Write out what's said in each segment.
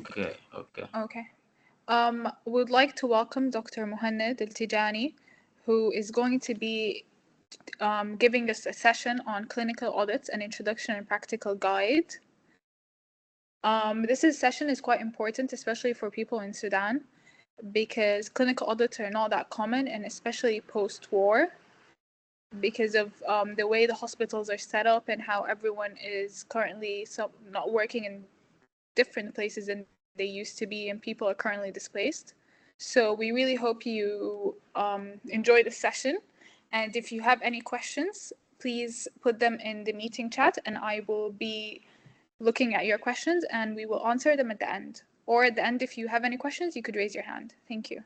Okay, okay. Okay. Would like to welcome Dr. Muhannad Al-Tijani, who is going to be giving us a session on clinical audits and introduction and practical guide. This session is quite important, especially for people in Sudan, because clinical audits are not that common, and especially post-war, because of the way the hospitals are set up and how everyone is currently not working in different places than they used to be, and people are currently displaced. So we really hope you enjoy the session. And if you have any questions, please put them in the meeting chat, and I will be looking at your questions and we will answer them at the end. Or at the end, if you have any questions, you could raise your hand. Thank you.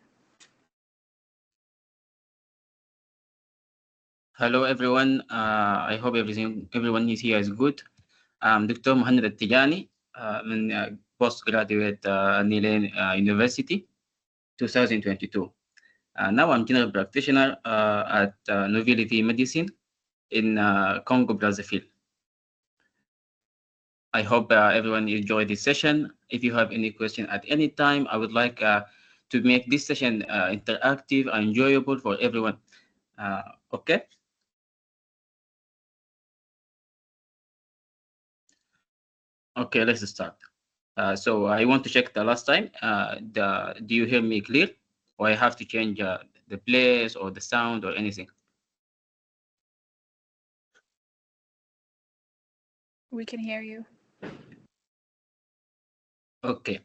Hello everyone. I hope everyone is here is good. I'm Dr. Muhammad Al-Tijani, postgraduate Nilen University, 2022. Now I'm general practitioner at Nobility Medicine in Congo, Brazzaville. I hope everyone enjoyed this session. If you have any question at any time, I would like to make this session interactive and enjoyable for everyone. Okay. Okay, let's start. So I want to check the last time. Do you hear me clear? Or I have to change the place or the sound or anything? We can hear you. Okay.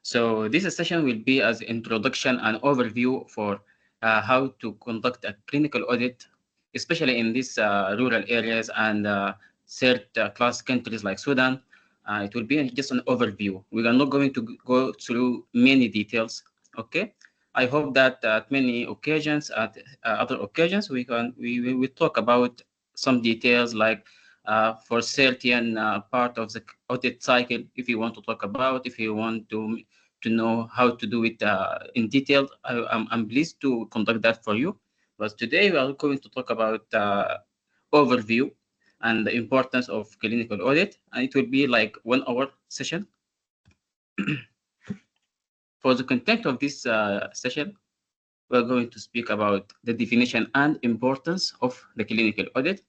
So this session will be as introduction and overview for how to conduct a clinical audit, especially in these rural areas and third class countries like Sudan. It will be just an overview. We are not going to go through many details. Okay. I hope that at many occasions, at other occasions, we will talk about some details like for certain part of the audit cycle, if you want to talk about, if you want to know how to do it in detail, I'm pleased to conduct that for you. But today we are going to talk about overview and the importance of clinical audit, and it will be like 1 hour session. For the content of this session, we're going to speak about the definition and importance of the clinical audit.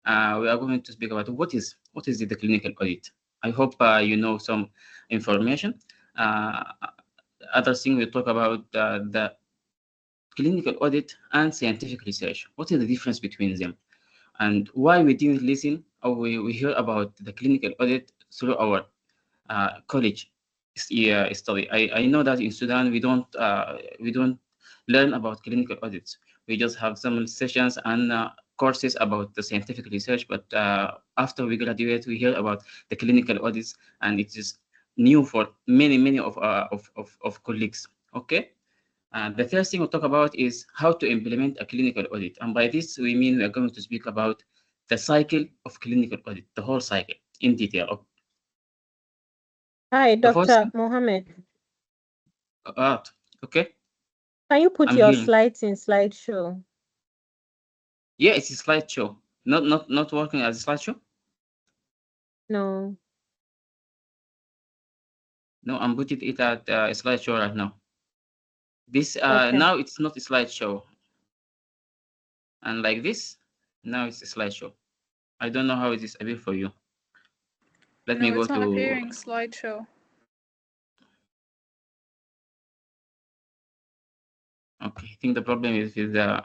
We are going to speak about what is the clinical audit. I hope you know some information. Uh, Other thing we talk about the clinical audit and scientific research. What is the difference between them, and why we didn't listen or we hear about the clinical audit through our college study. I know that in Sudan we don't learn about clinical audits. We just have some sessions and courses about the scientific research, but after we graduate, we hear about the clinical audits, and it is new for many of colleagues. Okay. The first thing we'll talk about is how to implement a clinical audit. And by this, we mean we are going to speak about the cycle of clinical audit, the whole cycle in detail. Hi, The first Dr. thing, Mohammed. okay, Can you put I'm your hearing. slides in slideshow? Yeah, it's a slideshow. Not working as a slideshow. No. No, I'm putting it at a slideshow right now. This Okay. now it's not a slideshow, and like this, now it's a slideshow. I don't know how it is appear for you. Let me No, go it's not to. appearing slideshow. Okay, I think the problem is with the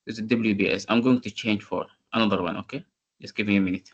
WBS. I'm going to change for another one. Okay, just give me a minute.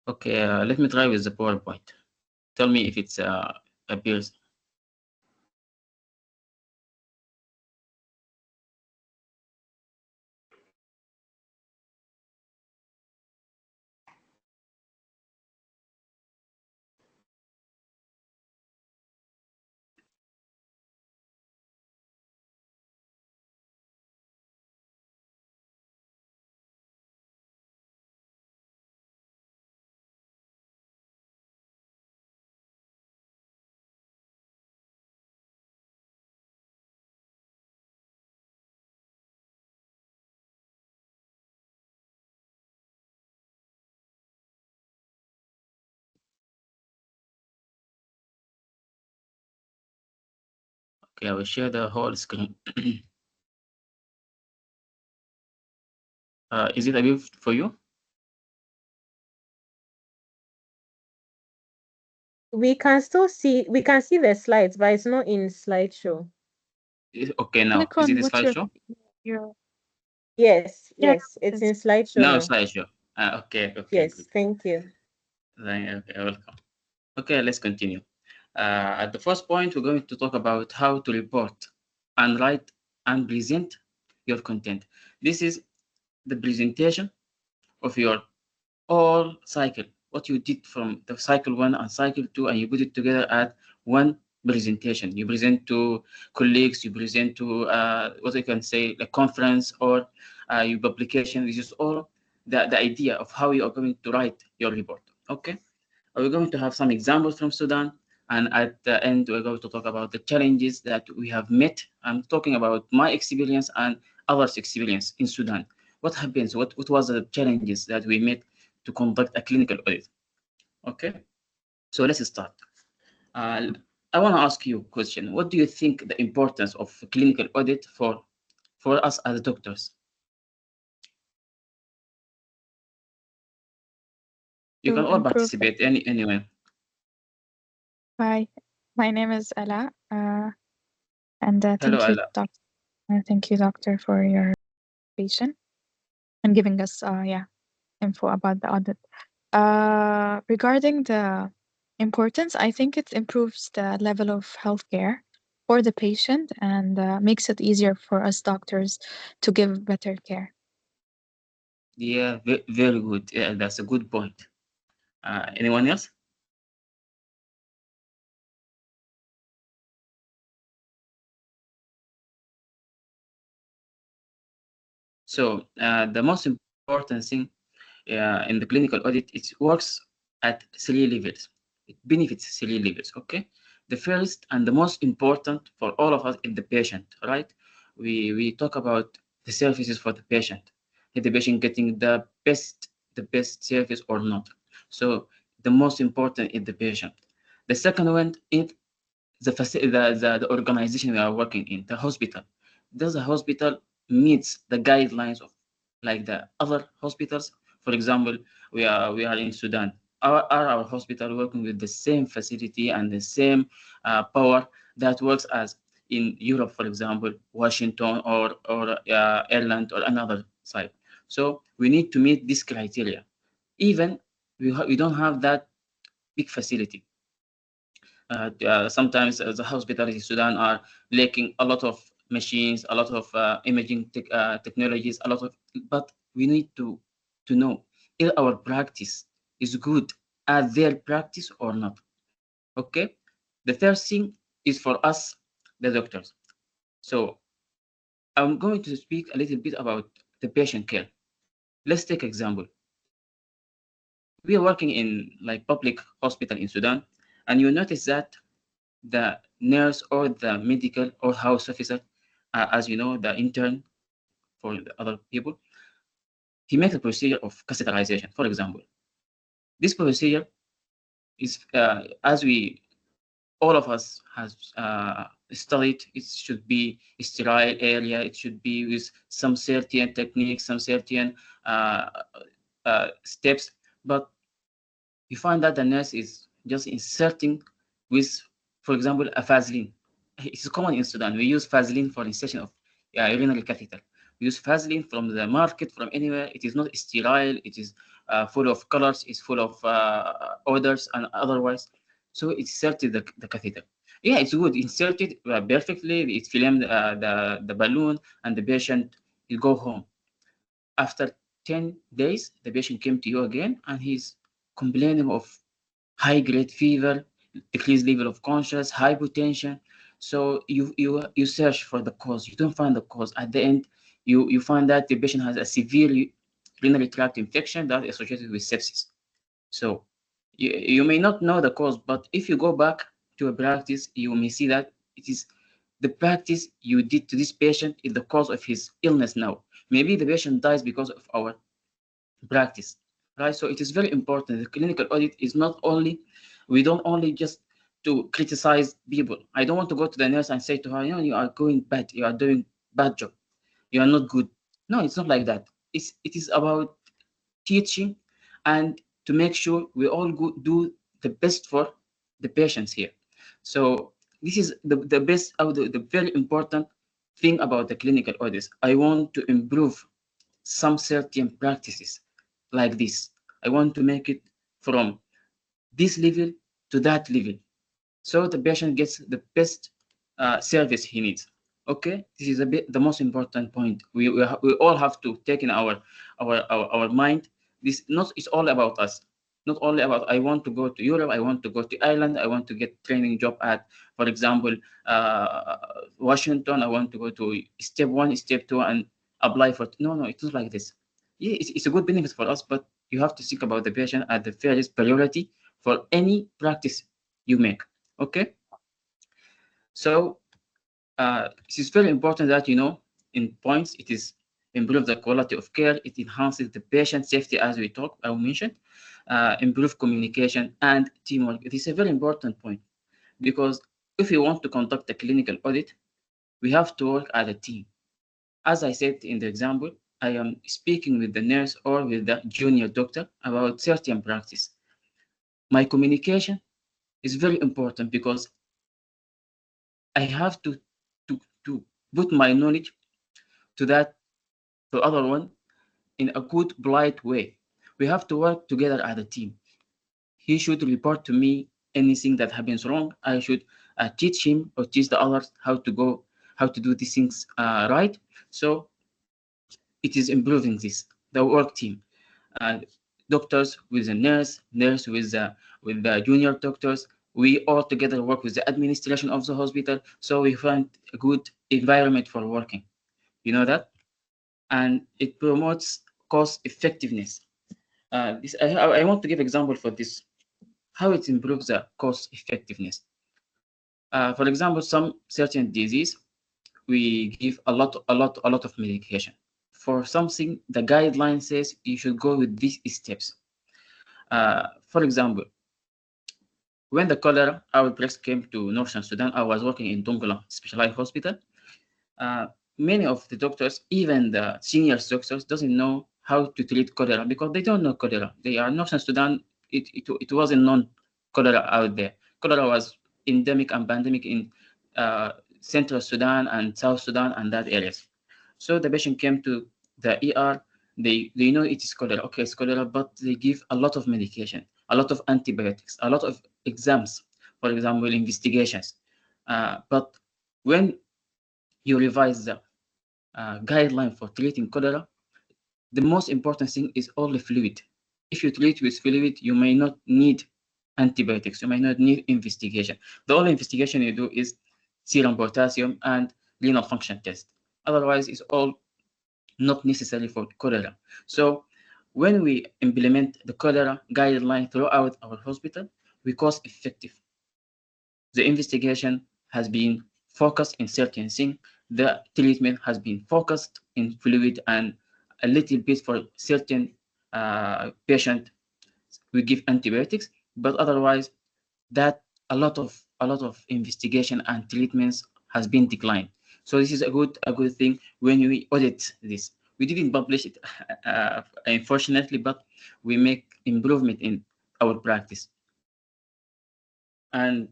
Okay, let me try with the PowerPoint. Tell me if it's appears. Okay, I will share the whole screen. Is it available for you? We can still see, we can see the slides, but it's not in slideshow. Okay, now Click is it on a what's slideshow? your Yes, yeah, yes, it's in it's slideshow Now now. slideshow. Okay, Yes, good. thank you. Okay, welcome. Okay, let's continue. At the first point, we're going to talk about how to report and write and present your content. This is the presentation of your all cycle, what you did from the cycle 1 and cycle 2, and you put it together at one presentation. You present to colleagues, you present to what I can say, a conference or your publication. This is all the idea of how you are going to write your report. Okay, we're going to have some examples from Sudan, and at the end, we're going to talk about the challenges that we have met. I'm talking about my experience and others' experience in Sudan. What happens? What was the challenges that we met to conduct a clinical audit? Okay, so let's start. Uh, I want to ask you a question. What do you think the importance of clinical audit for us as doctors? You can to all improve. participate anyway. Hi, my name is Ella, and Hello, Ala. thank you, doctor, for your patient and giving us info about the audit. Regarding the importance, I think it improves the level of healthcare for the patient and makes it easier for us doctors to give better care. Yeah, very good. Yeah, that's a good point. Anyone else? So the most important thing in the clinical audit, it works at 3 levels. It benefits 3 levels. Okay, the first and the most important for all of us is the patient, right? We talk about the services for the patient. Is the patient getting the best service or not? So the most important is the patient. The second one is the organization we are working in, the hospital. Does the hospital meets the guidelines of like the other hospitals? For example, we are in Sudan. Are our hospital working with the same facility and the same power that works as in Europe, for example, Washington or Ireland or another site? So we need to meet this criteria. Even we don't have that big facility. Sometimes the hospitals in Sudan are lacking a lot of machines, a lot of imaging technologies, a lot of. But we need to know if our practice is good at their practice or not. Okay. The third thing is for us, the doctors. So I'm going to speak a little bit about the patient care. Let's take example. We are working in like public hospital in Sudan, and you notice that the nurse or the medical or house officer, as you know, the intern for the other people, he makes a procedure of catheterization, for example. This procedure is, as we, all of us has studied, it should be a sterile area, it should be with some certain techniques, some certain uh, steps, but you find that the nurse is just inserting with, for example, a Vaseline. It's common in Sudan. We use Vaseline for insertion of urinary catheter. We use Vaseline from the market, from anywhere. It is not sterile. It is full of colors. It's full of odors and otherwise. So it's inserted the catheter. Yeah, it's good. Inserted perfectly. It filmed the balloon, and the patient will go home. After 10 days, the patient came to you again, and he's complaining of high-grade fever, decreased level of conscious, hypotension. So you search for the cause. You don't find the cause. At the end, you find that the patient has a severe urinary tract infection that is associated with sepsis. So you may not know the cause, but if you go back to a practice, you may see that it is the practice you did to this patient is the cause of his illness now. Maybe the patient dies because of our practice, right? So it is very important. The clinical audit is not only, we don't only just to criticize people. I don't want to go to the nurse and say to her, you are going bad, you are doing bad job, you are not good. No, it's not like that. It is about teaching and to make sure we all do the best for the patients here. So this is the best, the very important thing about the clinical audits. I want to improve some certain practices like this. I want to make it from this level to that level, so the patient gets the best service he needs. Okay, this is the most important point. We all have to take in our mind. This not it's all about us. Not only about I want to go to Europe, I want to go to Ireland, I want to get training job at, for example, Washington. I want to go to step one, step two, and apply for. No, it's not like this. Yeah, it's a good benefit for us, but you have to think about the patient at the first priority for any practice you make. Okay, so it is very important that in points it is improve the quality of care, it enhances the patient safety as I mentioned, improve communication and teamwork. It is a very important point because if we want to conduct a clinical audit, we have to work as a team. As I said in the example, I am speaking with the nurse or with the junior doctor about certain practice. My communication is very important because I have to put my knowledge to that to other one in a good, polite way. We have to work together as a team. He should report to me anything that happens wrong. I should teach him or teach the others how to do these things right. So it is improving the work team. Uh, Doctors with the nurse with the junior doctors. We all together work with the administration of the hospital, so we find a good environment for working. You know that, and it promotes cost effectiveness. I want to give example for this, how it improves the cost effectiveness. For example, some certain disease, we give a lot of medication. For something, the guideline says you should go with these steps. For example, when the cholera outbreaks came to Northern Sudan, I was working in Dongola Specialized Hospital. Uh, Many of the doctors, even the senior doctors, doesn't know how to treat cholera because they don't know cholera. They are Northern Sudan. It wasn't known cholera out there. Cholera was endemic and pandemic in Central Sudan and South Sudan and that areas. So the patient came to the ER. They know it is cholera. Okay, it's cholera, but they give a lot of medication, a lot of antibiotics, a lot of exams, for example, investigations. But when you revise the guideline for treating cholera, the most important thing is only fluid. If you treat with fluid, you may not need antibiotics, you may not need investigation. The only investigation you do is serum potassium and renal function test. Otherwise, it's all not necessary for cholera. So when we implement the cholera guideline throughout our hospital, we cost effective. The investigation has been focused in certain things. The treatment has been focused in fluid and a little bit for certain patient. We give antibiotics, but otherwise, that a lot of investigation and treatments has been declined. So this is a good thing when we audit this. We didn't publish it, unfortunately, but we make improvement in our practice. And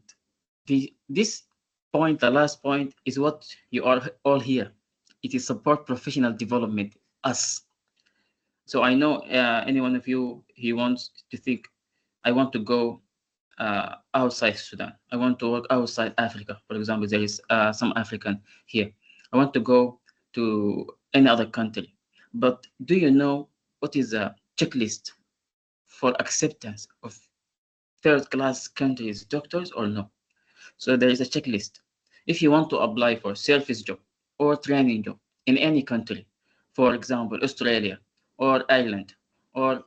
this point, the last point, is what you are all here. It is support professional development, us. So I know any one of you, he wants to think, I want to go outside Sudan. I want to work outside Africa. For example, there is some African here. I want to go to any other country. But do you know what is a checklist for acceptance of third-class countries doctors or no? So there is a checklist. If you want to apply for service job or training job in any country, for example, Australia or Ireland or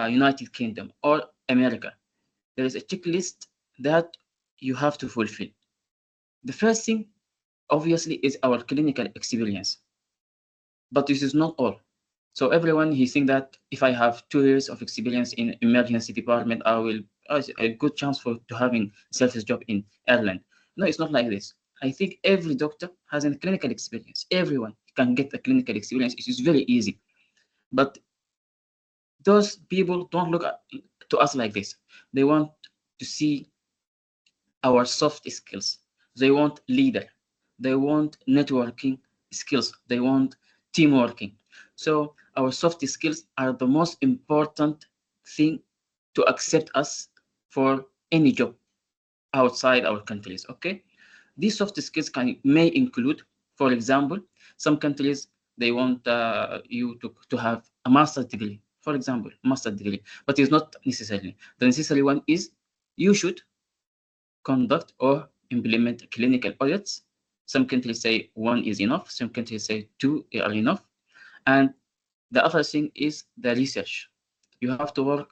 United Kingdom or America, there is a checklist that you have to fulfill. The first thing, obviously, is our clinical experience. But this is not all. So everyone, he think that if I have 2 years of experience in emergency department, I will a good chance to having sales job in Ireland. No, it's not like this. I think every doctor has a clinical experience. Everyone can get a clinical experience. It is very easy. But those people don't look to us like this. They want to see our soft skills. They want leader. They want networking skills. They want team working. So our soft skills are the most important thing to accept us for any job outside our countries. Okay, these soft skills may include, for example, some countries they want you to have a master's degree, for example, master's degree, but it's not necessarily. The necessary one is you should conduct or implement clinical audits. Some countries say one is enough. Some countries say two are enough. And the other thing is the research. You have to work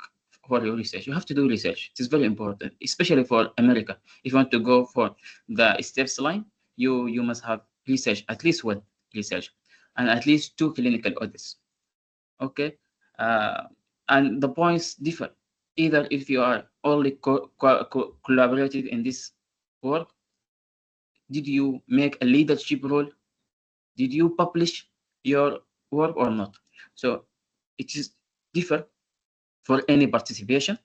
for your research. You have to do research. It is very important, especially for America. If you want to go for the steps line, you must have research, at least one research, and at least two clinical audits. Okay, and the points differ. Either if you are only collaborated in this work, did you make a leadership role? Did you publish your work or not? So it is differ for any participation.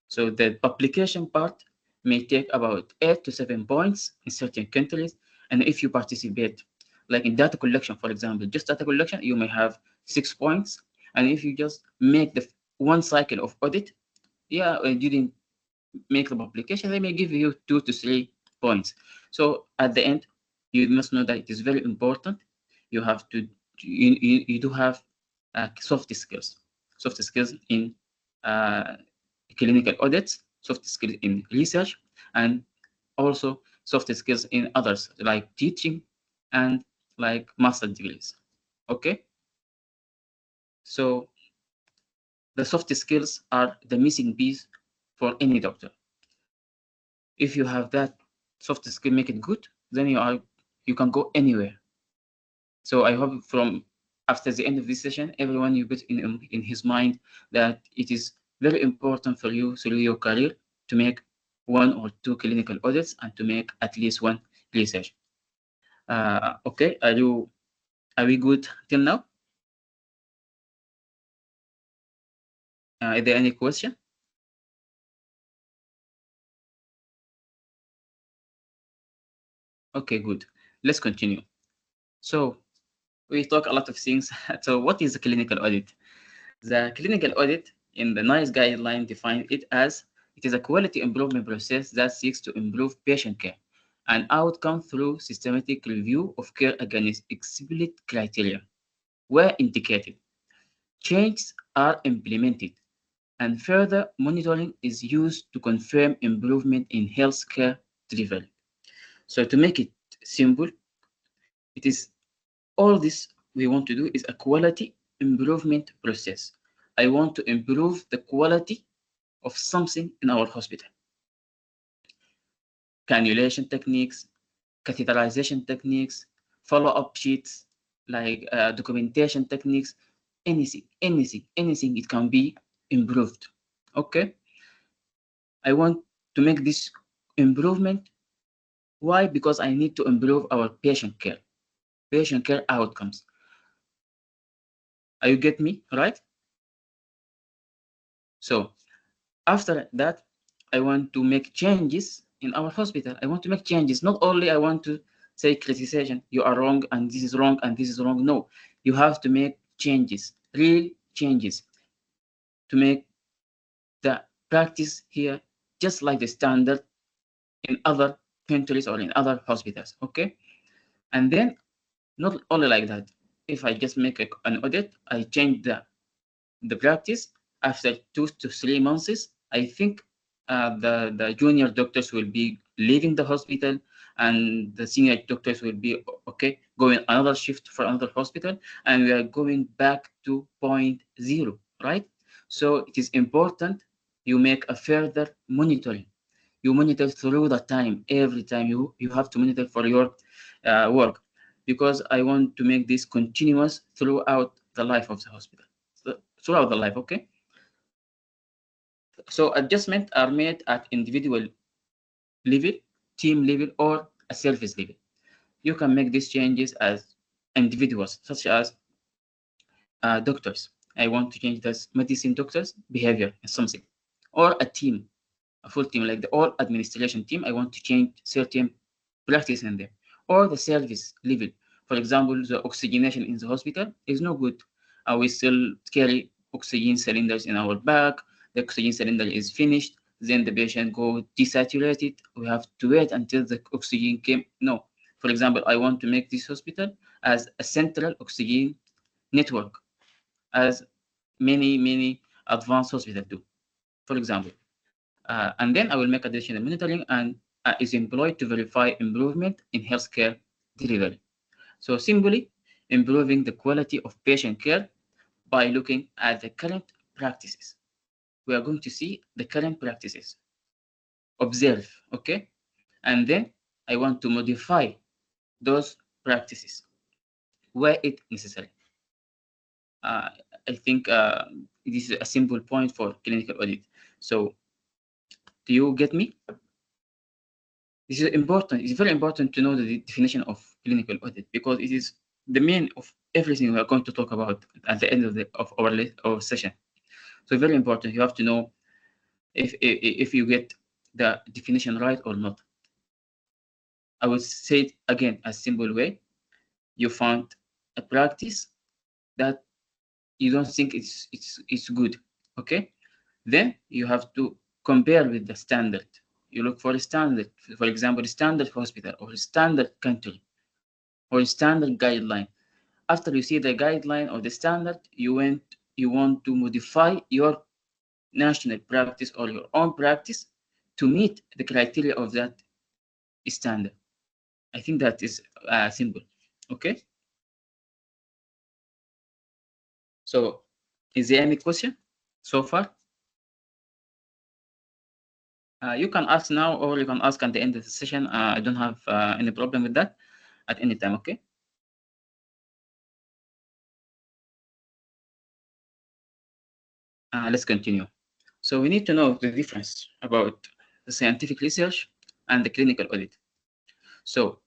So the publication part may take about 8 to 7 points in certain countries. And if you participate, like in data collection, for example, just data collection, you may have 6 points. And if you just make the one cycle of audit, yeah, you didn't make the publication, they may give you 2 to 3 points. So at the end, you must know that it is very important. You have to, you do have soft skills in clinical audits, soft skills in research, and also soft skills in others like teaching and like master degrees. Okay, so the soft skills are the missing piece for any doctor. If you have that soft skill, make it good, then you can go anywhere. So I hope from after the end of this session, everyone you put in his mind that it is very important for you through your career to make one or two clinical audits and to make at least one research. Okay, are we good till now? Is there any question? Okay, good. Let's continue. So we talk a lot of things. So what is a clinical audit? The clinical audit in the NICE guideline defines it as it is a quality improvement process that seeks to improve patient care and outcome through systematic review of care against explicit criteria. Where indicated, changes are implemented and further monitoring is used to confirm improvement in healthcare delivery. So to make it simple, it is all this we want to do is a quality improvement process. I want to improve the quality of something in our hospital. Cannulation techniques, catheterization techniques, follow-up sheets, like documentation techniques, anything, it can be improved. Okay, I want to make this improvement. Why? Because I need to improve our patient care outcomes. Are you get me right? So after that, I want to make changes in our hospital. I want to make changes. Not only I want to say criticization, you are wrong and this is wrong and this is wrong. No, you have to make changes, real changes, to make the practice here just like the standard in other countries or in other hospitals. Okay, and then not only like that. If I just make an audit, I change the practice. After 2 to 3 months, I think the junior doctors will be leaving the hospital and the senior doctors will be okay, going another shift for another hospital, and we are going back to point zero, right? So it is important you make a further monitoring. You monitor through the time. Every time you have to monitor for your work, because I want to make this continuous throughout the life of the hospital, throughout the life. Okay, So adjustments are made at individual level, team level, or a service level. You can make these changes as individuals, such as doctors. I want to change this medicine doctors' behavior in something, or a team, a full team like the all administration team. I want to change certain practice in them, or the service level. For example, the oxygenation in the hospital is no good. We still carry oxygen cylinders in our back. The oxygen cylinder is finished. Then the patient go desaturated. We have to wait until the oxygen came. No. For example, I want to make this hospital as a central oxygen network, as many advanced hospitals do, for example. And then I will make additional monitoring and is employed to verify improvement in healthcare delivery. So simply improving the quality of patient care by looking at the current practices. We are going to see the current practices, observe, okay? And then I want to modify those practices where it necessary. I think this is a simple point for clinical audit. So do you get me? This is important. It's very important to know the definition of clinical audit, because it is the main of everything we are going to talk about at the end of our session. So very important. You have to know if you get the definition right or not. I would say it again a simple way. You found a practice that you don't think it's good, okay? Then you have to compare with the standard. You look for a standard, for example, standard hospital or standard country or standard guideline. After you see the guideline or the standard, you want to modify your national practice or your own practice to meet the criteria of that standard. I think that is simple. Okay. So, is there any question so far? You can ask now, or you can ask at the end of the session. I don't have any problem with that at any time. Okay. Let's continue. So we need to know the difference about the scientific research and the clinical audit. So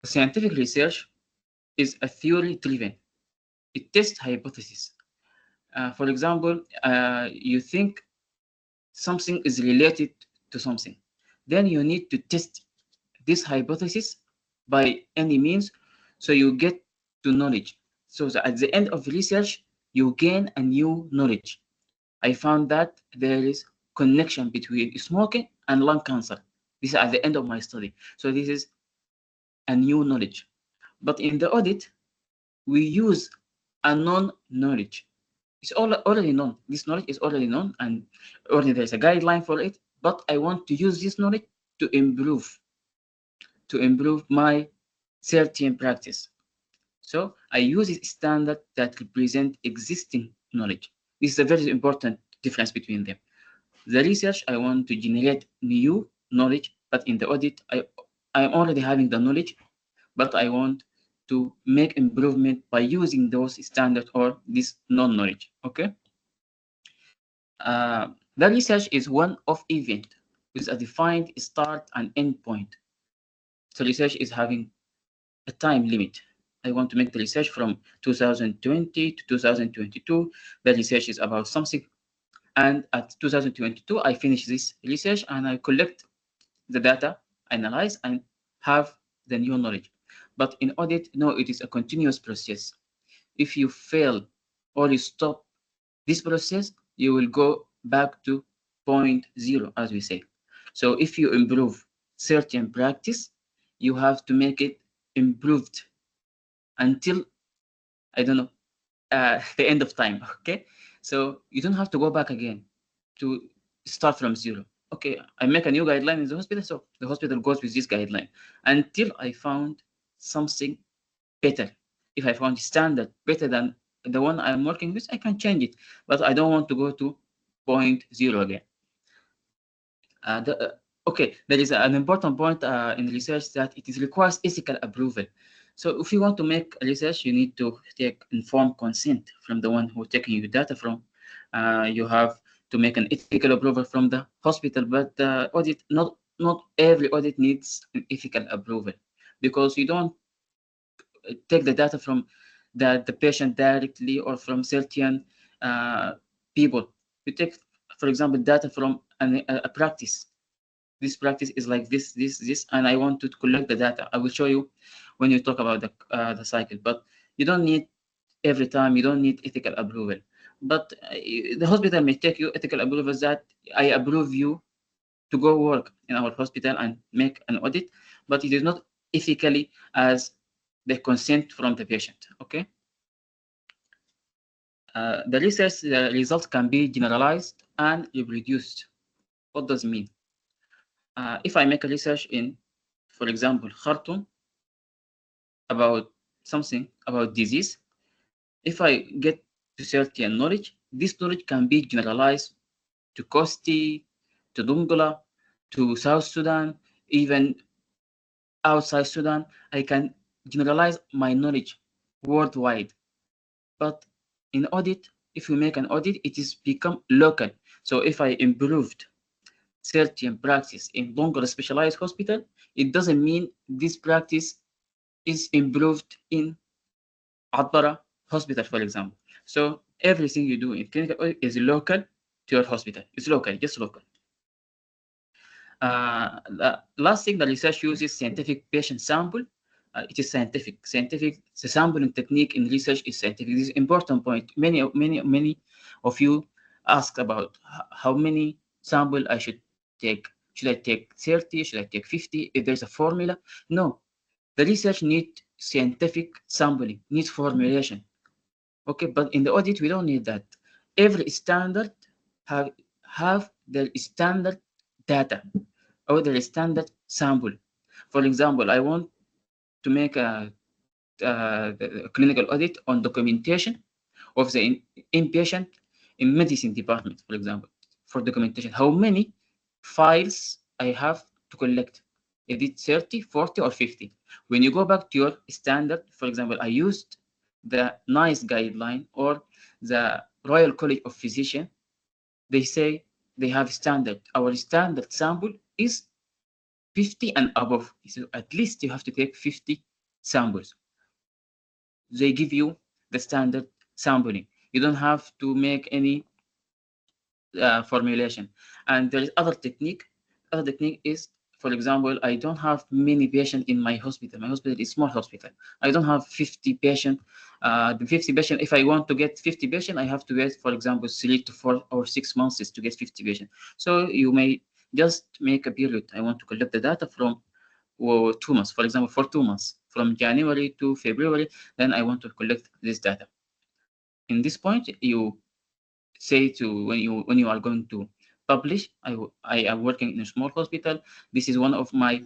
scientific research is a theory-driven. It tests hypotheses. For example, you think something is related to something. Then you need to test this hypothesis by any means, so you get to knowledge. So at the end of research, you gain a new knowledge. I found that there is connection between smoking and lung cancer. This is at the end of my study. So this is a new knowledge. But in the audit, we use a known knowledge. It's already known. This knowledge is already known, and already there's a guideline for it. But I want to use this knowledge to improve my certain practice. So I use a standard that represent existing knowledge. This is a very important difference between them. The research, I want to generate new knowledge, but in the audit, I'm already having the knowledge, but I want to make improvement by using those standards or this non-knowledge, okay? The research is one of event with a defined start and end point. So research is having a time limit. I want to make the research from 2020 to 2022. The research is about something. And at 2022, I finish this research and I collect the data, analyze, and have the new knowledge. But in audit, no, it is a continuous process. If you fail or you stop this process, you will go back to point zero, as we say. So if you improve certain practice, you have to make it improved until, I don't know, the end of time, okay? So you don't have to go back again to start from zero. Okay, I make a new guideline in the hospital, so the hospital goes with this guideline until I found something better. If I found standard better than the one I'm working with, I can change it, but I don't want to go to point zero again. Okay, there is an important point in research that it requires ethical approval. So if you want to make a research, you need to take informed consent from the one who taking your data from. You have to make an ethical approval from the hospital, but the audit, not every audit needs an ethical approval, because you don't take the data from the patient directly or from certain people. You take, for example, data from a practice. This practice is like this, and I want to collect the data. I will show you when you talk about the cycle, but you don't need every time, you don't need ethical approval. But the hospital may take you ethical approval that I approve you to go work in our hospital and make an audit, but it is not ethically as the consent from the patient. Okay. The research results can be generalized and reproduced. What does it mean? If I make a research in, for example, Khartoum about something about disease, if I get to certain knowledge, this knowledge can be generalized to Kosti, to Dongola, to South Sudan, even outside Sudan. I can generalize my knowledge worldwide. But in audit, if we make an audit, it is become local. So if I improved certain practice in Dongola specialized hospital, it doesn't mean this practice is improved in Atbara hospital, for example. So everything you do in clinical audit is local to your hospital. It's local, just local. The last thing, the research uses scientific patient sample. It is scientific. The sampling technique in research is scientific. This is an important point. Many of you asked about how many sample I should take. Should I take 30? Should I take 50? If there's a formula? No. The research needs scientific sampling, needs formulation. Okay, but in the audit, we don't need that. Every standard have their standard data or their standard sample. For example, I want to make a clinical audit on documentation of the inpatient in medicine department, for example, for documentation. How many files I have to collect? Is it 30, 40, or 50? When you go back to your standard, for example, I used the NICE guideline or the Royal College of Physicians. They say they have standard. Our standard sample is 50 and above. So at least you have to take 50 samples. They give you the standard sampling. You don't have to make any formulation. And there is other technique. Other technique is, for example, I don't have many patients in my hospital. My hospital is small hospital. I don't have 50 patients. The 50 patient, if I want to get 50 patients, I have to wait, for example, 3 to 4 or 6 months to get 50 patients. So you may just make a period. I want to collect the data from 2 months, for example, for 2 months, from January to February, then I want to collect this data. In this point, you say to when you are going to publish, I am working in a small hospital. This is one of my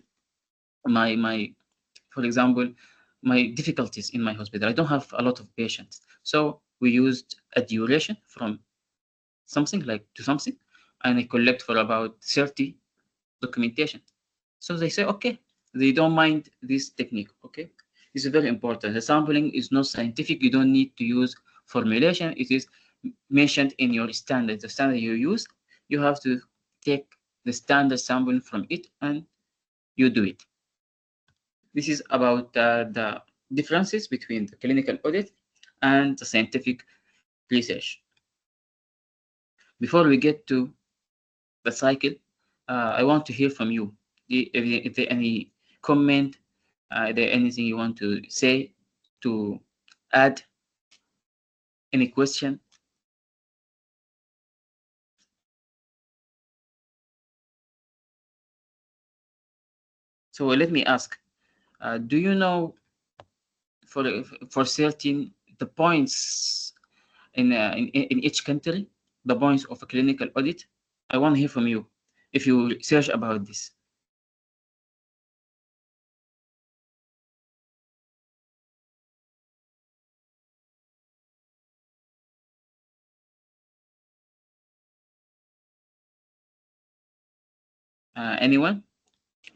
for example, my difficulties in my hospital. I don't have a lot of patients, so we used a duration from something like to something, and I collect for about 30 documentation. So they say, okay, they don't mind this technique. Okay, this is very important. The sampling is not scientific. You don't need to use formulation. It is mentioned in your standard. The standard you use, you have to take the standard sampling from it and you do it. This is about the differences between the clinical audit and the scientific research. Before we get to the cycle, I want to hear from you. If there any comment, is there anything you want to say, to add, any question? So let me ask, do you know for certain the points in each country, the points of a clinical audit? I want to hear from you if you research about this. Anyone?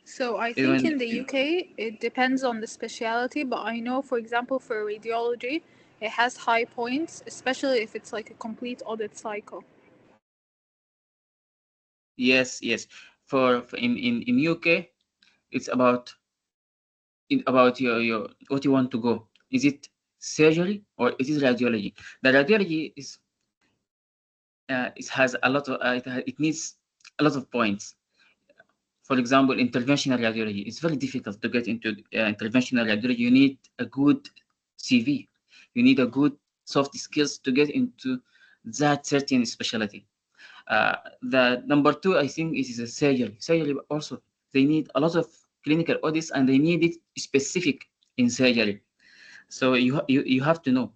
So I think Anyone? in the UK it depends on the specialty, but I know, for example, for radiology, it has high points, especially if it's like a complete audit cycle. Yes, yes. For in UK, it's about your what you want to go. Is it surgery or is it radiology? The radiology is it has a lot of it needs a lot of points. For example, interventional radiology. It's very difficult to get into interventional radiology. You need a good CV. You need a good soft skills to get into that certain specialty. The number two, I think, is a surgery. Surgery also, they need a lot of clinical audits and they need it specific in surgery. So you have to know.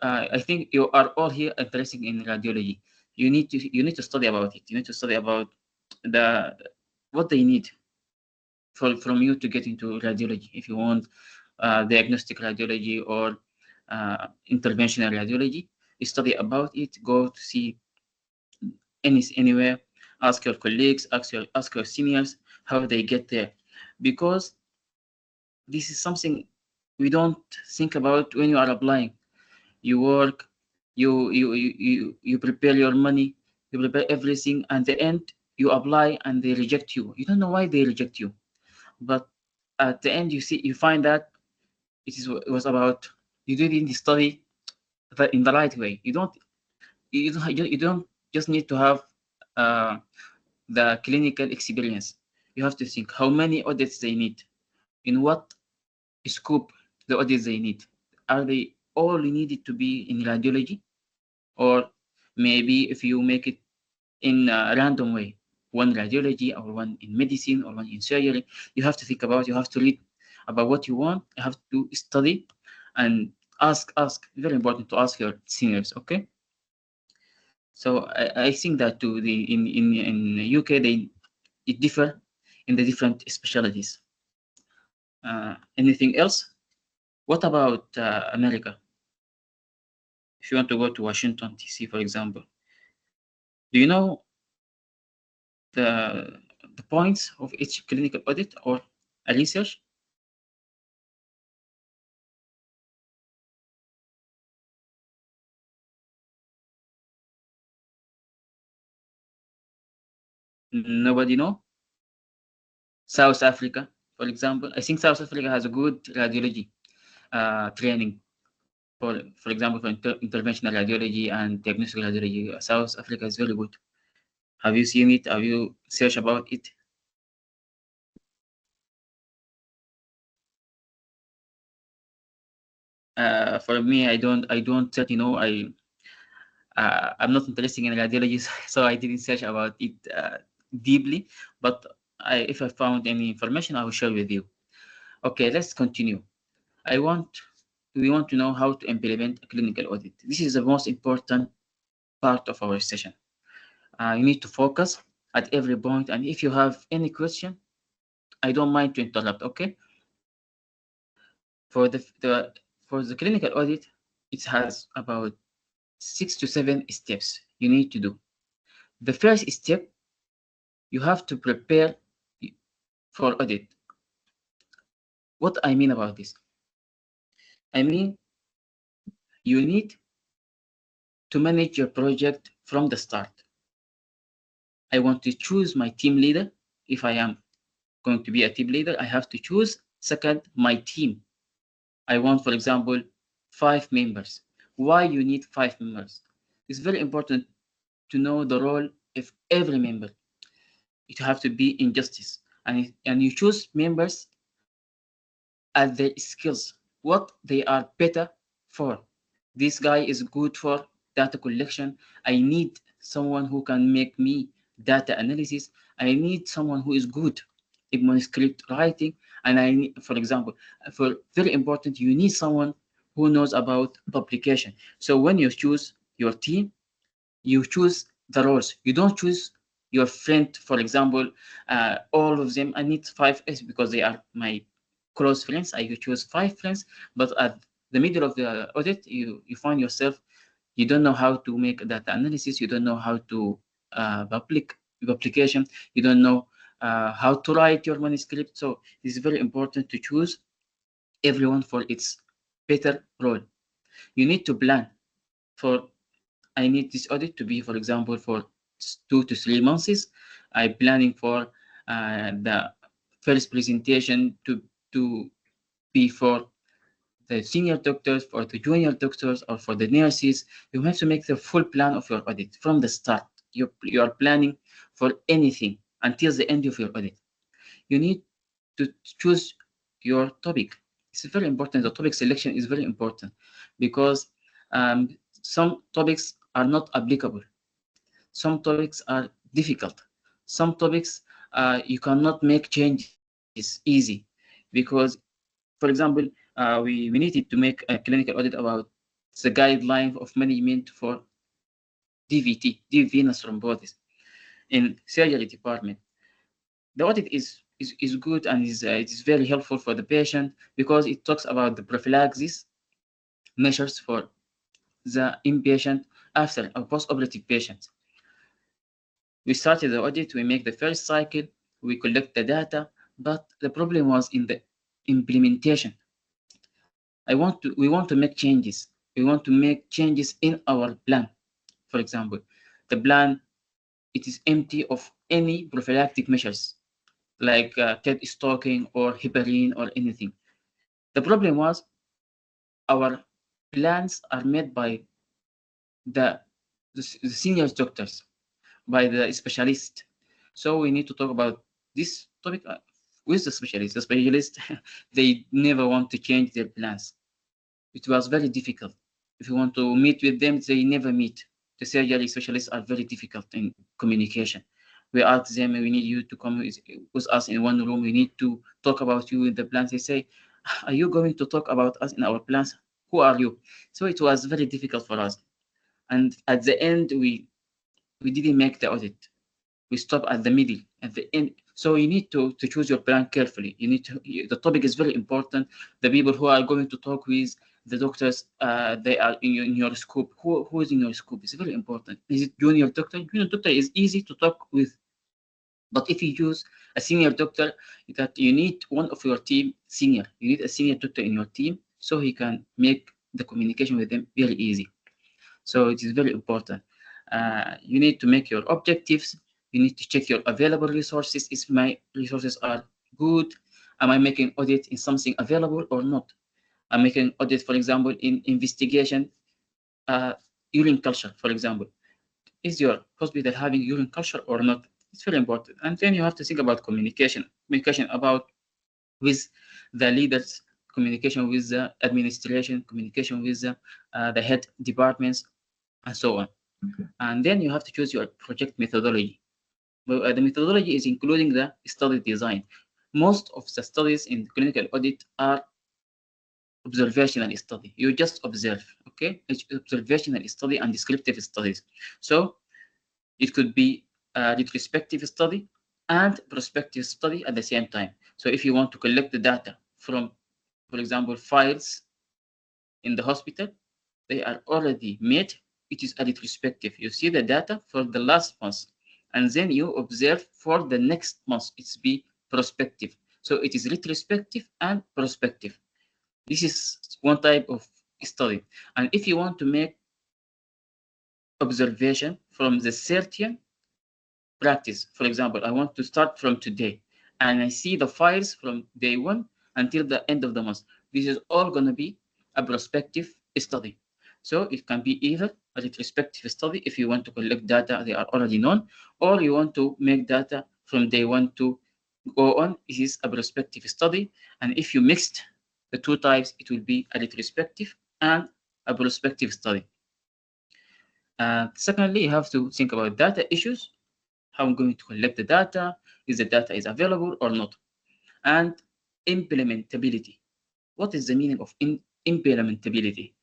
I think you are all here interested in radiology. You need to study about it. You need to study about the what they need from you to get into radiology. If you want diagnostic radiology or interventional radiology, study about it. Go to see anywhere, ask your colleagues, ask your seniors how they get there, because this is something we don't think about when you are applying. You work, you prepare your money, you prepare everything, and the end you apply and they reject you. You don't know why they reject you, but at the end you find that it was about you didn't study in the right way. You don't just need to have uh, the clinical experience. You have to think how many audits they need, in what scope the audits they need. Are they all needed to be in radiology, or maybe if you make it in a random way, one radiology or one in medicine or one in surgery, you have to think about, you have to read about what you want, you have to study and ask. Very important to ask your seniors, okay? So I think that to the in UK it differ in the different specialties. Anything else? What about America? If you want to go to Washington, D.C., for example, do you know the points of each clinical audit or a research? Nobody know? South Africa, for example. I think South Africa has a good radiology training. For example, for interventional radiology and diagnostic radiology, South Africa is very good. Have you seen it? Have you searched about it? For me, I don't certainly know. I'm not interested in radiology, so I didn't search about it deeply. But if I found any information, I will share with you. Okay, let's continue. We want to know how to implement a clinical audit. This is the most important part of our session. You need to focus at every point, and if you have any question, I don't mind to interrupt. Okay. For the clinical audit, it has about 6 to 7 steps you need to do. The first step, you have to prepare for audit. What I mean about this? I mean, you need to manage your project from the start. I want to choose my team leader. If I am going to be a team leader, I have to choose second my team. I want, for example, 5 members. Why you need 5 members? It's very important to know the role of every member. It have to be in justice, and you choose members at their skills, what they are better for. This guy is good for data collection. I need someone who can make me data analysis. I need someone who is good in manuscript writing. And I need, for example, for very important, you need someone who knows about publication. So when you choose your team, you choose the roles. You don't choose your friend, for example, all of them. I need 5 because they are my close friends. I choose 5 friends, but at the middle of the audit, you find yourself, you don't know how to make data analysis. You don't know how to publication. You don't know how to write your manuscript. So it's very important to choose everyone for its better role. You need to plan for, I need this audit to be, for example, for 2 to 3 months. I'm planning for the first presentation to be for the senior doctors, for the junior doctors, or for the nurses. You have to make the full plan of your audit from the start. You are planning for anything until the end of your audit. You need to choose your topic. It's very important. The topic selection is very important because some topics are not applicable. Some topics are difficult. Some topics you cannot make changes easy because, for example, we needed to make a clinical audit about the guideline of management for DVT, deep venous thrombosis in surgery department. The audit is good and it is very helpful for the patient because it talks about the prophylaxis measures for the inpatient after a post-operative patient. We started the audit, we make the first cycle, we collect the data, but the problem was in the implementation. We want to make changes. We want to make changes in our plan. For example, the plan, it is empty of any prophylactic measures like cat stalking or heparin or anything. The problem was our plans are made by the senior doctors, by the specialist. So we need to talk about this topic with the specialist. The specialist, they never want to change their plans. It was very difficult. If you want to meet with them, they never meet. The surgery specialists are very difficult in communication. We ask them, we need you to come with us in one room. We need to talk about you in the plans. They say, are you going to talk about us in our plans? Who are you? So it was very difficult for us. And at the end, we didn't make the audit. We stop at the middle, at the end. So you need to choose your plan carefully. You need to, the topic is very important. The people who are going to talk with, the doctors, they are in your scope. Who is in your scope? It's very important. Is it junior doctor? Junior doctor is easy to talk with. But if you use a senior doctor, that you need one of your team senior. You need a senior doctor in your team so he can make the communication with them very easy. So it is very important. You need to make your objectives. You need to check your available resources. If my resources are good, am I making audit in something available or not? I'm making audit, for example, in investigation, urine culture, for example. Is your hospital having urine culture or not? It's very important. And then you have to think about communication about with the leaders, communication with the administration, communication with the head departments, and so on. And then you have to choose your project methodology. Well, the methodology is including the study design. Most of the studies in clinical audit are observational study. You just observe, okay? It's observational study and descriptive studies. So it could be a retrospective study and prospective study at the same time. So if you want to collect the data from, for example, files in the hospital, they are already made. It is a retrospective. You see the data for the last month, and then you observe for the next month. It's be prospective. So it is retrospective and prospective. This is one type of study. And if you want to make observation from the certain practice, for example, I want to start from today, and I see the files from day 1 until the end of the month. This is all going to be a prospective study. So it can be either a retrospective study if you want to collect data they are already known, or you want to make data from day 1 to go on. This is a prospective study. And if you mixed the two types, it will be a retrospective and a prospective study. Secondly, you have to think about data issues. How I'm going to collect the data, is the data is available or not, and implementability. What is the meaning of implementability?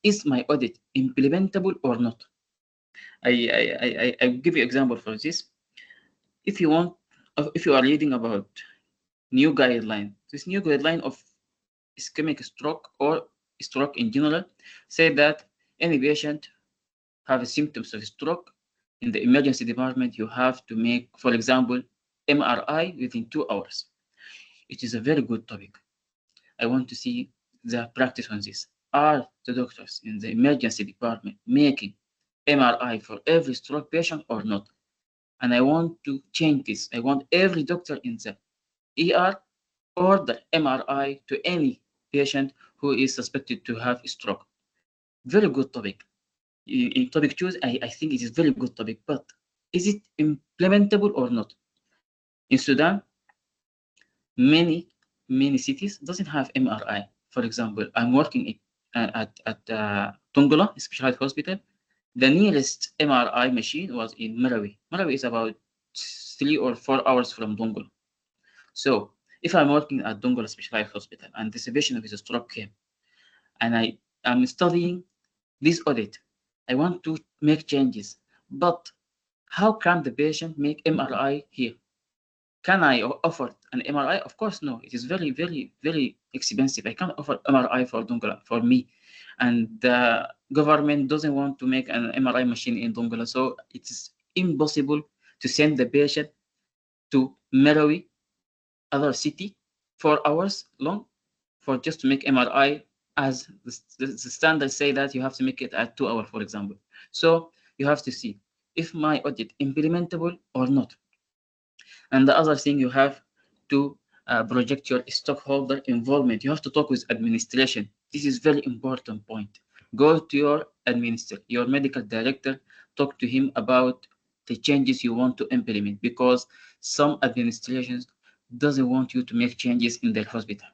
Is my audit implementable or not? I give you an example for this. If you are reading about new guideline, this new guideline of ischemic stroke or stroke in general, say that any patient have symptoms of stroke in the emergency department, you have to make, for example, MRI within 2 hours. It is a very good topic. I want to see the practice on this. are the doctors in the emergency department making MRI for every stroke patient or not? And I want to change this. I want every doctor in the ER order MRI to any patient who is suspected to have a stroke. Very good topic. In topic choose, I think it is very good topic, but is it implementable or not? In Sudan, many cities doesn't have MRI. For example, I'm working at Tungula Specialized Hospital. The nearest MRI machine was in Marawi. Marawi is about 3 or 4 hours from Tungula. So if I'm working at Tungula Specialized Hospital and this patient with a stroke came, and I am studying this audit, I want to make changes, but how can the patient make MRI here? Can I offer an MRI? Of course, no. It is very, very, very expensive. I can't offer MRI for Dongola for me, and the government doesn't want to make an MRI machine in Dongola, so it is impossible to send the patient to Merawi, other city, 4 hours long, for just to make MRI. As the standards say that you have to make it at 2 hours, for example. So you have to see if my audit implementable or not. And the other thing, you have to project your stockholder involvement. You have to talk with administration. This is very important point. Go to your administrator, your medical director, talk to him about the changes you want to implement, because some administrations doesn't want you to make changes in their hospital.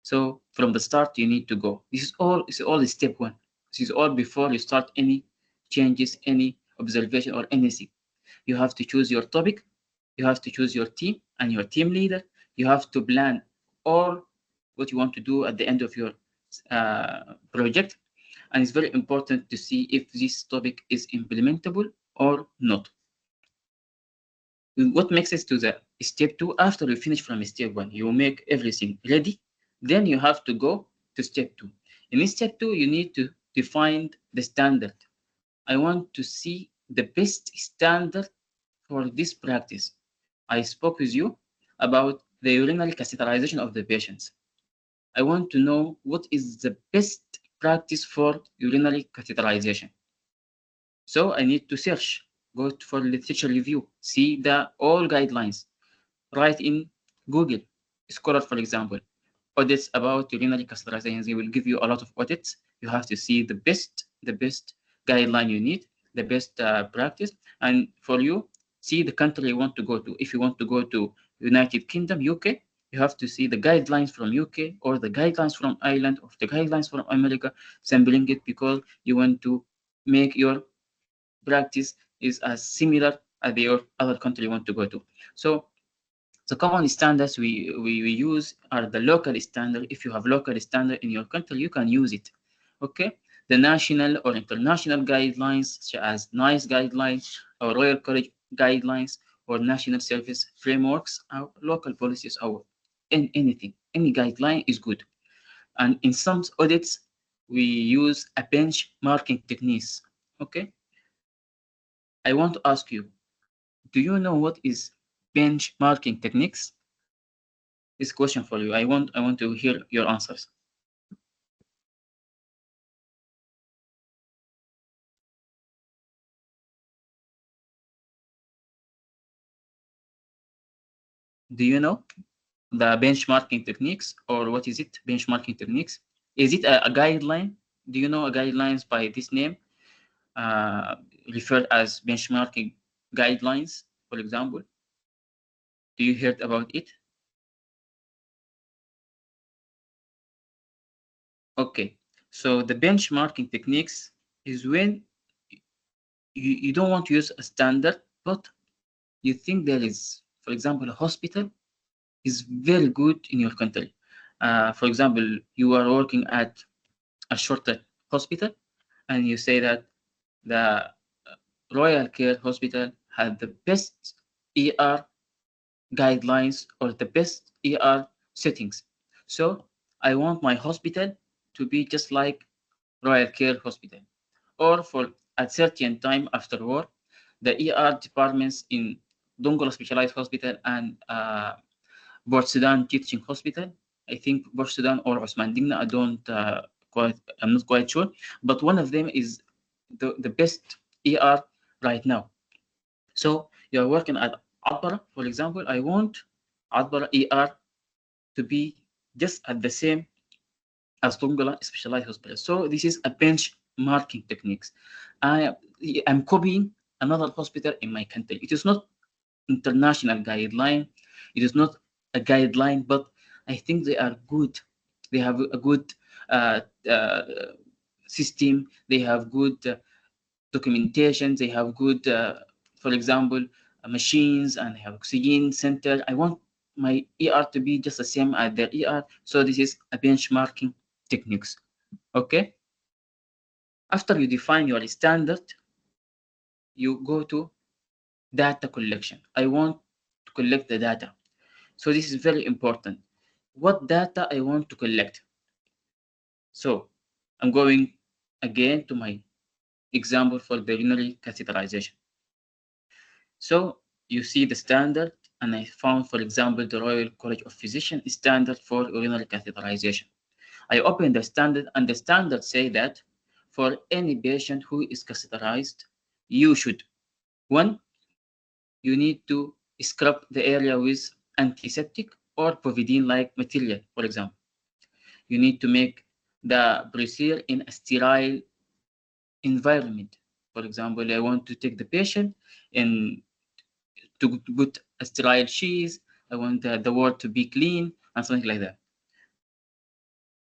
So from the start, you need to go. This is all step one. This is all before you start any changes, any observation or anything. You have to choose your topic. You have to choose your team and your team leader. You have to plan all what you want to do at the end of your project. And it's very important to see if this topic is implementable or not. What makes it to the step two, after you finish from step one, you make everything ready. Then you have to go to step two. In step two, you need to define the standard. I want to see the best standard for this practice. I spoke with you about the urinary catheterization of the patients. I want to know what is the best practice for urinary catheterization. So I need to search, go for literature review, see the all guidelines, write in Google Scholar, for example, audits about urinary catheterization. They will give you a lot of audits. You have to see the best guideline you need, the best practice, and for you, see the country you want to go to. If you want to go to United Kingdom, UK, you have to see the guidelines from UK or the guidelines from Ireland or the guidelines from America, sampling it, because you want to make your practice is as similar as your other country you want to go to. So the common standards we use are the local standard. If you have local standard in your country, you can use it. Okay. The national or international guidelines, such as NICE guidelines or Royal College guidelines or national service frameworks, or local policies, or anything, any guideline is good. And in some audits, we use a benchmarking techniques. Okay. I want to ask you, do you know what is benchmarking techniques? This question for you. I want to hear your answers. Do you know the benchmarking techniques, or what is it? Benchmarking techniques. Is it a guideline? Do you know a guidelines by this name, referred as benchmarking guidelines, for example? Do you heard about it? Okay, so the benchmarking techniques is when you don't want to use a standard, but you think there is, for example, a hospital is very good in your country. For example, you are working at a shorter hospital, and you say that the Royal Care Hospital had the best ER guidelines or the best ER settings. So I want my hospital to be just like Royal Care Hospital. Or for a certain time after war, the ER departments in Dongola Specialized Hospital and Port Sudan Teaching Hospital, I think Port Sudan or Osman Digna, I don't not quite sure, but one of them is the best ER right now. So you're working at Adbara, for example. I want Adbara ER to be just at the same as Tongala specialized hospital. So this is a benchmarking techniques. I'm copying another hospital in my country. It is not international guideline. It is not a guideline, but I think they are good. They have a good uh, uh, system. They have good documentation. They have good, for example, machines, and they have oxygen center. I want my ER to be just the same as their ER. So this is a benchmarking techniques. Okay. After you define your standard, you go to data collection. I want to collect the data. So this is very important. What data I want to collect? So I'm going again to my example for the urinary catheterization. So you see the standard, and I found, for example, the Royal College of Physicians standard for urinary catheterization. I open the standard, and the standard say that for any patient who is catheterized, you should, one, you need to scrub the area with antiseptic or povidone-like material, for example. You need to make the procedure in a sterile environment. For example, I want to take the patient and to put a sterile sheath. I want the ward to be clean and something like that.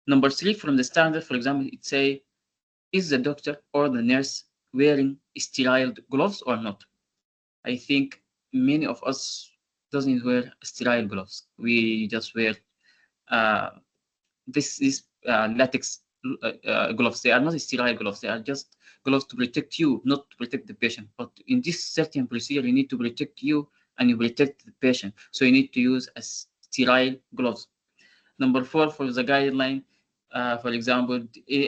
Number three, from the standard, for example, it say, is the doctor or the nurse wearing sterile gloves or not? I think many of us doesn't wear sterile gloves. We just wear uh, this latex gloves. They are not sterile gloves. They are just gloves to protect you, not to protect the patient. But in this certain procedure, you need to protect you and you protect the patient. So you need to use a sterile gloves. Number four, for the guideline, for example,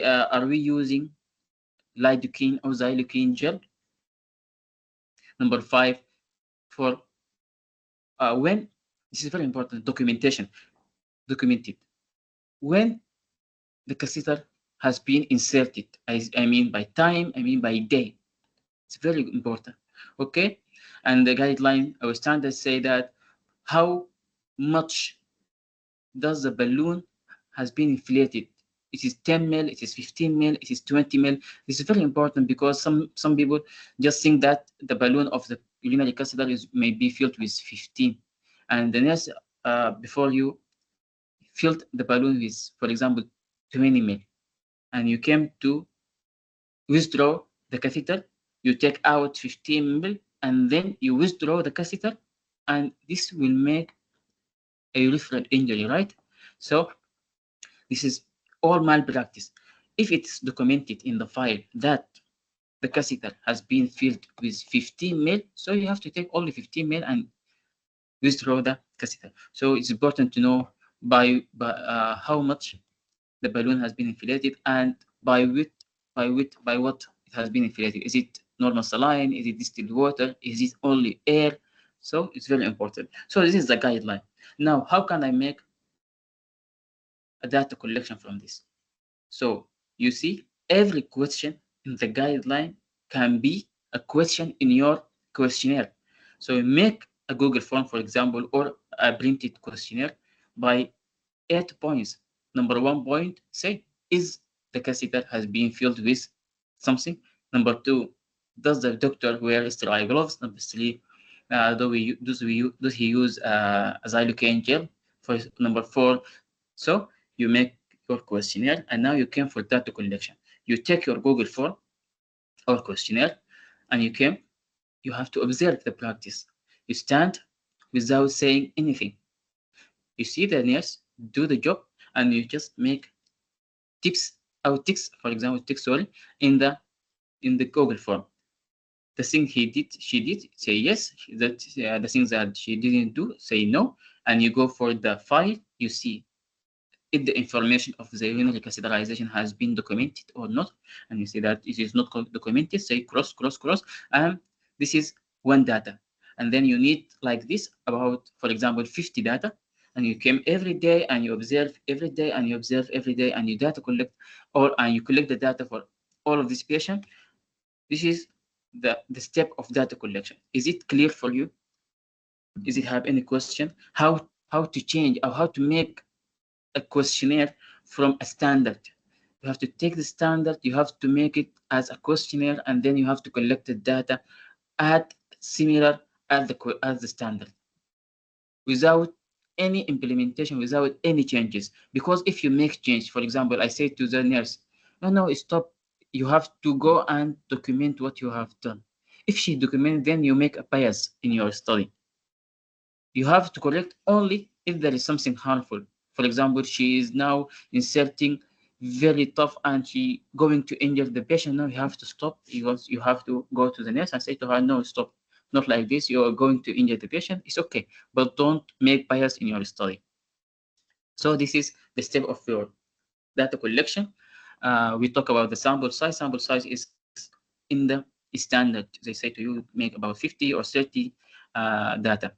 are we using lidocaine or xylocaine gel? Number five, for when, this is very important, documentation, documented. When the catheter has been inserted, I mean by time, I mean by day. It's very important, okay? And the guideline, our standards say that how much does the balloon has been inflated. It is 10 mil, it is 15 mil, it is 20 mil. This is very important because some people just think that the balloon of the urinary catheter may be filled with 15. And the nurse, before you filled the balloon with, for example, 20 mil, and you came to withdraw the catheter, you take out 15 mil, and then you withdraw the catheter, and this will make a referral injury, right? So this is all malpractice. If it's documented in the file that the catheter has been filled with 15 mil, so you have to take only 15 mil and withdraw the catheter. So it's important to know by how much the balloon has been inflated and by what it has been inflated. Is it normal saline? Is it distilled water? Is it only air? So it's very important. So this is the guideline. Now, how can I make a data collection from this? So you see, every question in the guideline can be a question in your questionnaire. So you make a Google form, for example, or a printed questionnaire by 8 points. Number 1 point, say, is the catheter has been filled with something? Number 2, does the doctor wear sterile gloves? Number 3, does he use a xylocaine gel? For number 4, so you make your questionnaire, and now you came for data collection. You take your Google form or questionnaire, and you have to observe the practice. You stand without saying anything. You see the nurse do the job, and you just make ticks, for example, ticks, sorry, in the Google form. The thing she did, say yes. That the things that she didn't do, say no. And you go for the file. You see if the information of the urinary catheterization has been documented or not, and you see that it is not documented, say cross, and this is one data. And then you need like this about, for example, 50 data. and you came every day and you observe every day and you observe every day and you data collect and you collect the data for all of this patient. This is the step of data collection. Is it clear for you? Is it have any question? How to change or how to make a questionnaire from a standard? You have to take the standard, you have to make it as a questionnaire, and then you have to collect the data at similar as the standard, without any implementation, without any changes. Because if you make change, for example, I say to the nurse, no, stop. You have to go and document what you have done. If she documents, then you make a bias in your study. You have to correct only if there is something harmful. For example, she is now inserting very tough and she going to injure the patient. No, you have to stop. You have to go to the nurse and say to her, no, stop. Not like this. You are going to injure the patient. It's okay, but don't make bias in your study. So this is the step of your data collection. We talk about the sample size. Sample size is in the standard. They say to you, make about 50 or 30 data.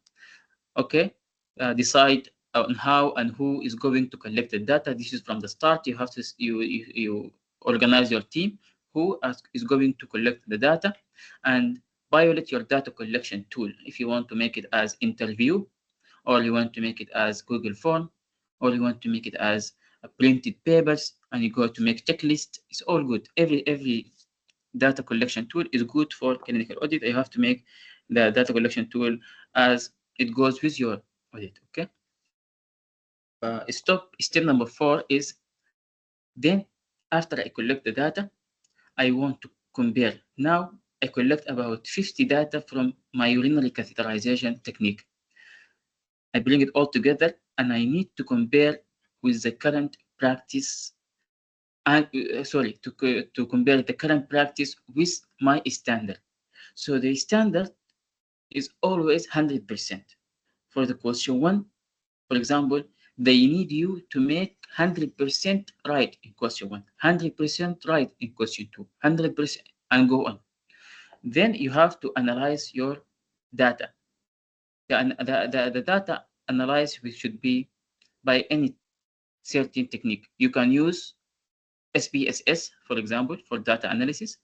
Okay, decide on how and who is going to collect the data. This is from the start. You have to you organize your team who is going to collect the data, and violate your data collection tool. If you want to make it as interview, or you want to make it as Google form, or you want to make it as printed papers, and you go to make checklist, it's all good. Every data collection tool is good for clinical audit. You have to make the data collection tool as it goes with your audit. Okay. Step number 4 is, then after I collect the data, I want to compare. Now I collect about 50 data from my urinary catheterization technique. I bring it all together and I need to compare with the current practice. And to compare the current practice with my standard. So the standard is always 100%. For the question 1, for example, they need you to make 100% right in question 1, 100% right in question 2, 100%, and go on. Then you have to analyze your data. The data analyzed should be by any certain technique. You can use SPSS, for example, for data analysis.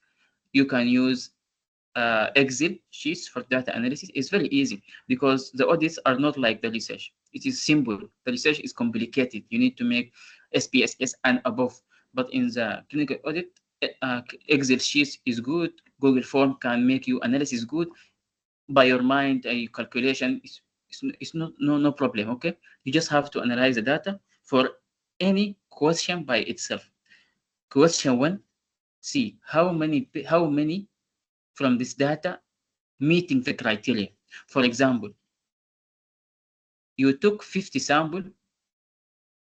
You can use Excel sheets for data analysis. Is very easy because the audits are not like the research. It is simple. The research is complicated. You need to make SPSS and above. But in the clinical audit, Excel sheets is good. Google form can make you analysis good. By your mind, a calculation is no problem. Okay, you just have to analyze the data for any question by itself. Question 1, see how many from this data meeting the criteria. For example, you took 50 samples.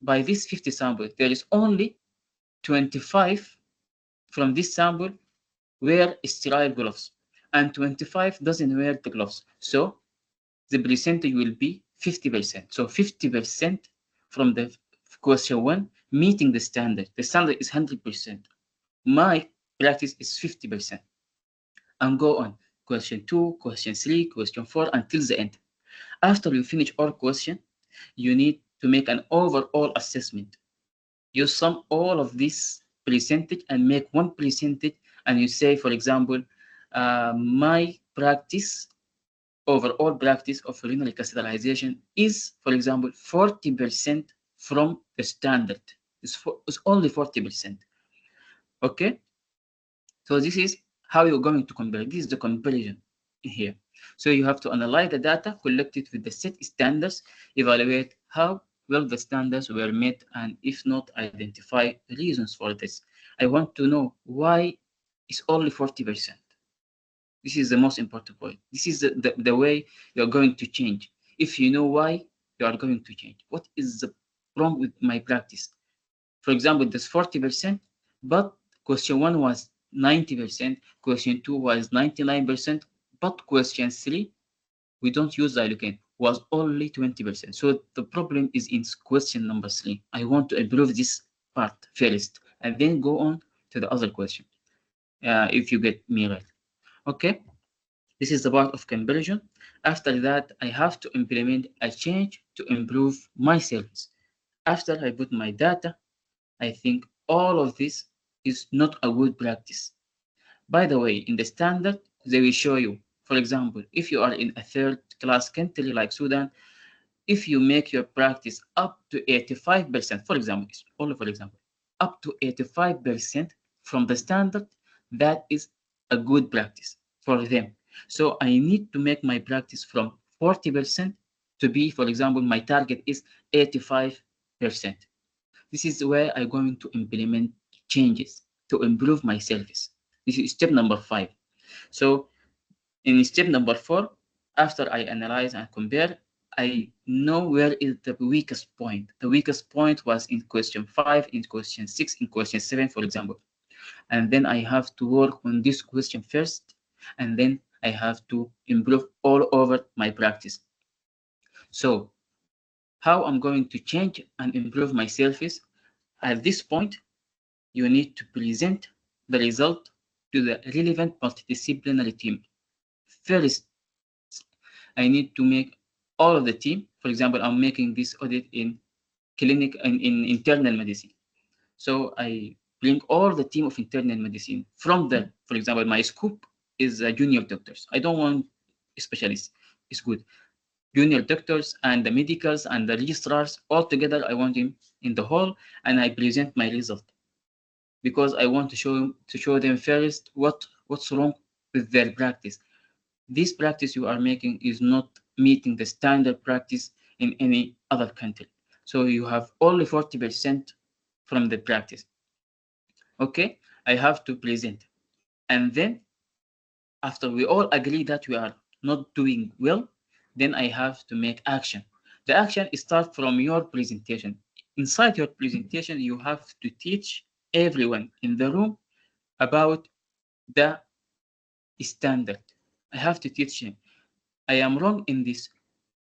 By this 50 samples, there is only 25 from this sample wear sterile gloves, and 25 doesn't wear the gloves. So the percentage will be 50%. So 50% from the question 1 meeting the standard. The standard is 100%. My practice is 50%. And go on. Question 2, question 3, question 4 until the end. After you finish all questions, you need to make an overall assessment. You sum all of this percentage and make one percentage, and you say, for example, my practice, overall practice of urinary catheterization is, for example, 40% from the standard. It's only 40%. Okay? So this is how you're going to compare. This is the comparison here. So you have to analyze the data collected with the set standards, evaluate how well the standards were met, and if not, identify reasons for this. I want to know why it's only 40%. This is the most important point. This is the way you're going to change. If you know why, you are going to change. What is wrong with my practice? For example, there's 40%, but question 1 was 90%, question 2 was 99%, but question 3, we don't use xylocaine, was only 20%. So the problem is in question number 3. I want to improve this part first, and then go on to the other question, if you get me right. Okay. This is the part of conversion. After that, I have to implement a change to improve my service. After I put my data, I think all of this is not a good practice. By the way, in the standard, they will show you, for example, if you are in a third class country like Sudan, if you make your practice up to 85%, for example, only for example, up to 85% from the standard, that is a good practice for them. So I need to make my practice from 40% to be, for example, my target is 85%. This is where I'm going to implement changes to improve my service. This is step number 5. So in step number 4, after I analyze and compare, I know where is the weakest point. The weakest point was in question 5, in question 6, in question 7, for example. And then I have to work on this question first, and then I have to improve all over my practice. So how I'm going to change and improve my service? At this point, you need to present the result to the relevant multidisciplinary team. First, I need to make all of the team. For example, I'm making this audit in clinic and in internal medicine. So I bring all the team of internal medicine from there. For example, my scope is junior doctors. I don't want specialists. It's good. Junior doctors and the medicals and the registrars all together. I want them in the hall, and I present my result because I want to show them first what's wrong with their practice. This practice you are making is not meeting the standard practice in any other country. So you have only 40% from the practice. Okay, I have to present. And then after we all agree that we are not doing well, then I have to make action. The action starts from your presentation. Inside your presentation, you have to teach everyone in the room about the standard. I have to teach him. I am wrong in this.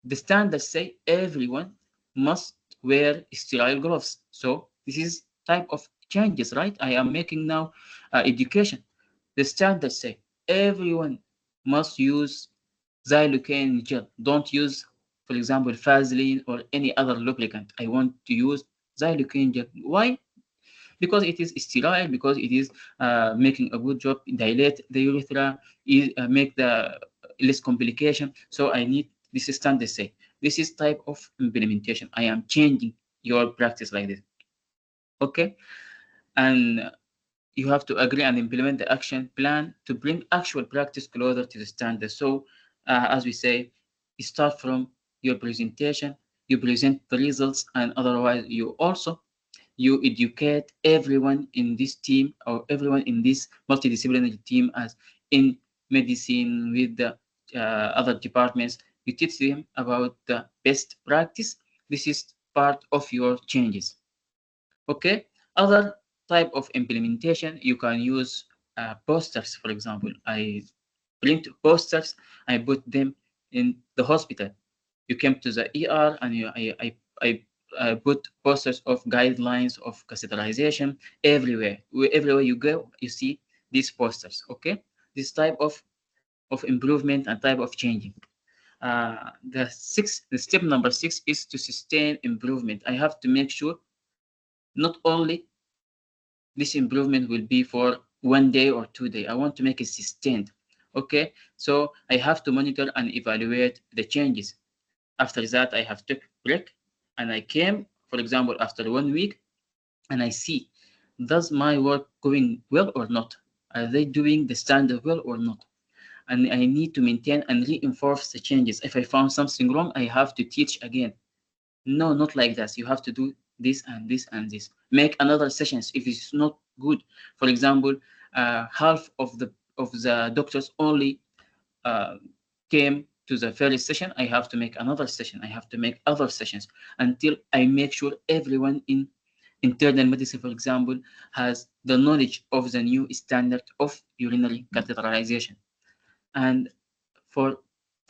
The standards say everyone must wear sterile gloves. So this is type of changes, right? I am making now education. The standards say everyone must use xylocaine gel. Don't use, for example, Vaseline or any other lubricant. I want to use xylocaine gel. Why? Because it is sterile, because it is making a good job, dilate the urethra, make the less complication. So I need this standard say. This is type of implementation. I am changing your practice like this. Okay, and you have to agree and implement the action plan to bring actual practice closer to the standard. So as we say, you start from your presentation, you present the results, and otherwise you educate everyone in this team or everyone in this multidisciplinary team as in medicine with the other departments. You teach them about the best practice. This is part of your changes. Okay. Other type of implementation, you can use posters. For example, I print posters, I put them in the hospital. You came to the ER and I put posters of guidelines of catheterization everywhere. Everywhere you go, you see these posters. Okay, this type of improvement and type of changing. The step number 6 is to sustain improvement. I have to make sure not only this improvement will be for 1 day or 2 days. I want to make it sustained. Okay, so I have to monitor and evaluate the changes. After that, I have took break and I came, for example, after 1 week, and I see, does my work going well or not? Are they doing the standard well or not? And I need to maintain and reinforce the changes. If I found something wrong, I have to teach again. No, not like that. You have to do this and this and this. Make another sessions if it's not good. For example, half of the doctors only uh, came to the first session. I have to make another session. I have to make other sessions until I make sure everyone in internal medicine, for example, has the knowledge of the new standard of urinary catheterization. And for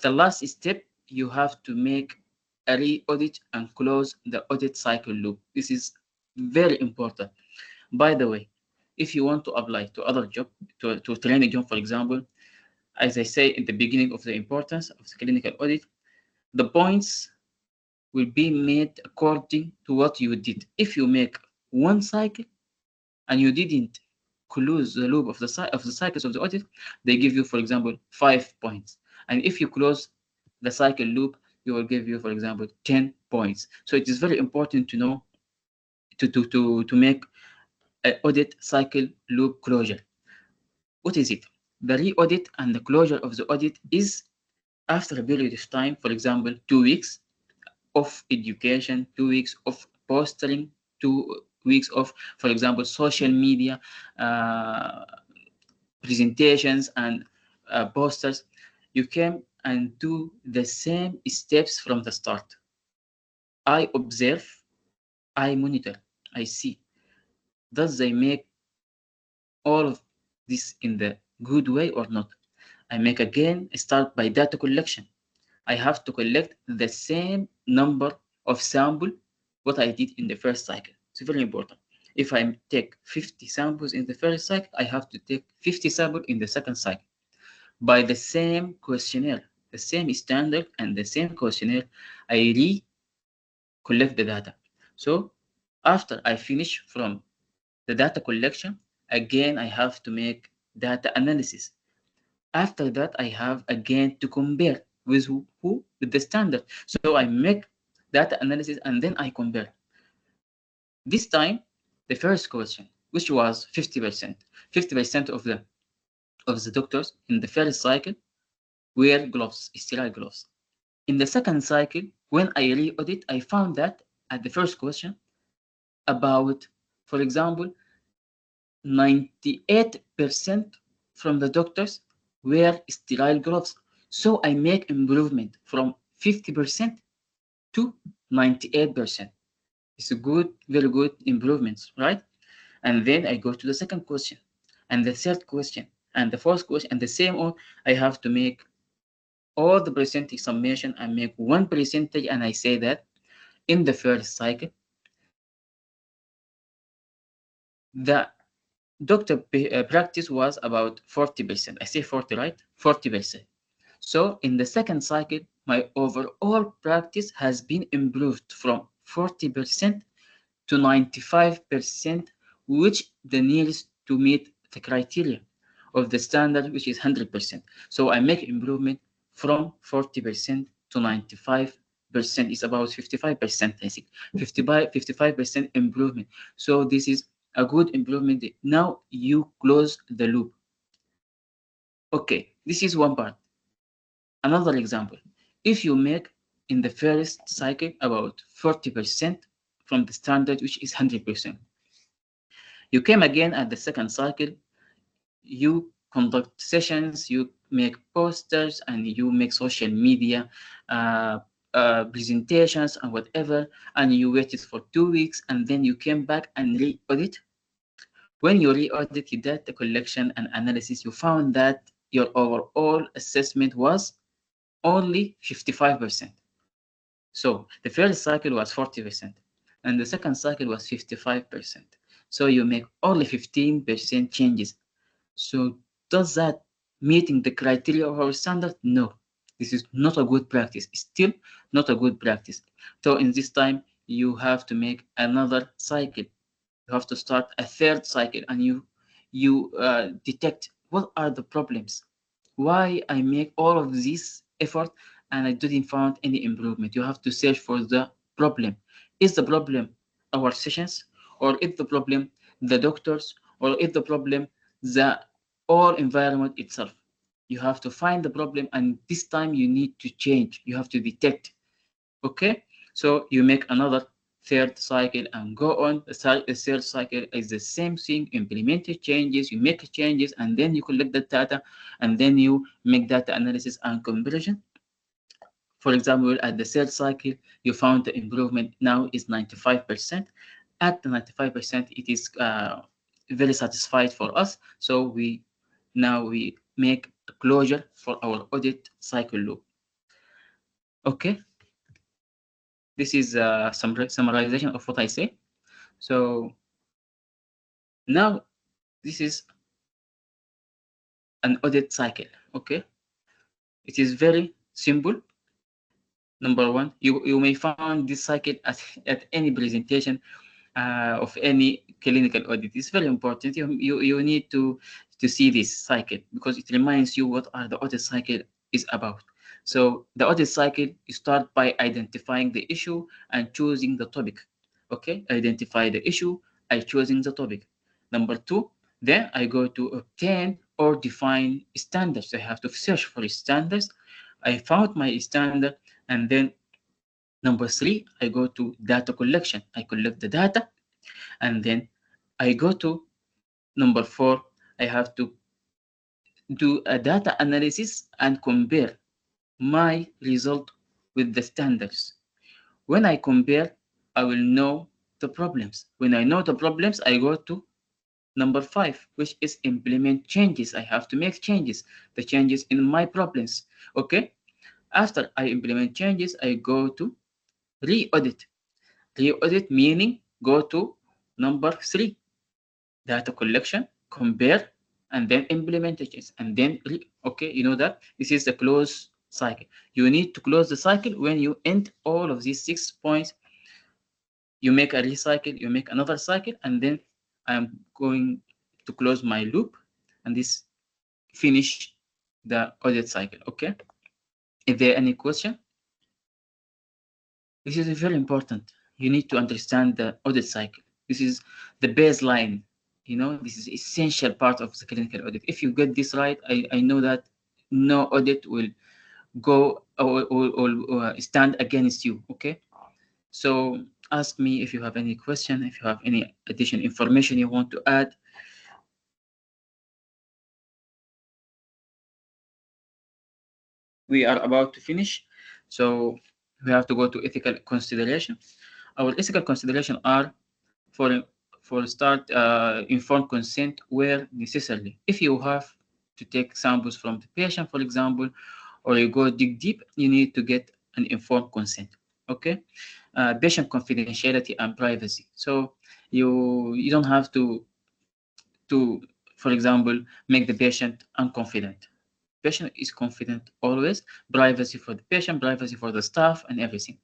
the last step, you have to make a re-audit and close the audit cycle loop. This is very important. By the way, if you want to apply to other job, to training job, for example, as I say in the beginning of the importance of the clinical audit, the points will be made according to what you did. If you make one cycle and you didn't close the loop of the cycles of the audit, they give you, for example, 5 points. And if you close the cycle loop, you will give you, for example, 10 points. So it is very important to know to make an audit cycle loop closure. What is it? The re-audit and the closure of the audit is after a period of time, for example, 2 weeks of education, 2 weeks of postering, 2 weeks of, for example, social media presentations and posters. You came and do the same steps from the start. I observe, I monitor, I see. Does they make all of this in the good way or not? I make again start by data collection. I have to collect the same number of sample what I did in the first cycle. It's very important. If I take 50 samples in the first cycle, I have to take 50 samples in the second cycle. By the same questionnaire, the same standard and the same questionnaire, I collect the data. So after I finish from the data collection, again, I have to make data analysis. After that, I have again to compare with who? With the standard. So I make data analysis and then I compare. This time, the first question, which was 50%, 50% of the doctors in the first cycle wear gloves, sterile gloves. In the second cycle, when I re-audit, I found that at the first question, about, for example, 98% from the doctors wear sterile gloves. So I make improvement from 50% to 98%. It's a good, very good improvements, right? And then I go to the second question and the third question and the fourth question and the same on. I have to make all the percentage summation and make one percentage, and I say that in the first cycle, the doctor practice was about 40%. I say 40, right? 40%. So in the second cycle, my overall practice has been improved from 40% to 95%, which the nearest to meet the criteria of the standard, which is 100%. So I make improvement from 40% to 95%. It's about 55%, I think. 55% improvement. So this is a good improvement. Now you close the loop. Okay, this is one part. Another example, if you make in the first cycle about 40% from the standard, which is 100%, you came again at the second cycle, you conduct sessions, you make posters, and you make social media presentations and whatever, and you waited for 2 weeks, and then you came back and re-audit. When you re-audit your data collection and analysis, you found that your overall assessment was only 55%. So the first cycle was 40%, and the second cycle was 55%. So you make only 15% changes. So does that meeting the criteria of our standard? No, this is not a good practice. It's still not a good practice. So in this time, you have to make another cycle. You have to start a third cycle, and you detect what are the problems. Why I make all of this effort and I didn't find any improvement. You have to search for the problem. Is the problem our sessions, or is the problem the doctors, or is the problem the all environment itself? You have to find the problem, and this time you need to change. You have to detect. Okay, so you make another third cycle and go on. The third cycle is the same thing. Implemented changes, you make changes, and then you collect the data, and then you make data analysis and comparison. For example, at the third cycle, you found the improvement now is 95%. At the 95%, it is very satisfied for us. So we make a closure for our audit cycle loop. Okay. This is some summarization of what I say. So now this is an audit cycle. Okay, it is very simple. Number one, you may find this cycle at any presentation of any clinical audit. It's very important. You need to see this cycle because it reminds you what are the audit cycle is about. So the audit cycle, you start by identifying the issue and choosing the topic. Okay, identify the issue, I choosing the topic. Number two, then I go to obtain or define standards. I have to search for standards. I found my standard, and then number three, I go to data collection. I collect the data, and then I go to number four. I have to do a data analysis and compare my result with the standards. When I compare, I will know the problems. When I know the problems, I go to number five, which is implement changes. I have to make changes, the changes in my problems. Okay. After I implement changes, I go to re-audit. Re-audit meaning go to number three, data collection, compare, and then implementations, and then okay, you know that this is the close cycle. You need to close the cycle. When you end all of these 6 points, you make a recycle, you make another cycle, and then I'm going to close my loop, and this finish the audit cycle. Okay, is there any question? This is very important. You need to understand the audit cycle. This is the baseline. This is essential part of the clinical audit. If you get this right, I know that no audit will go or stand against you. Okay, so ask me if you have any question, if you have any additional information you want to add. We are about to finish, so we have to go to ethical consideration. Our ethical consideration are for start, informed consent where necessary. If you have to take samples from the patient, for example, or you go dig deep, you need to get an informed consent. Okay, patient confidentiality and privacy. So you don't have to, for example, make the patient unconfident. Patient is confident always. Privacy for the patient, privacy for the staff, and everything.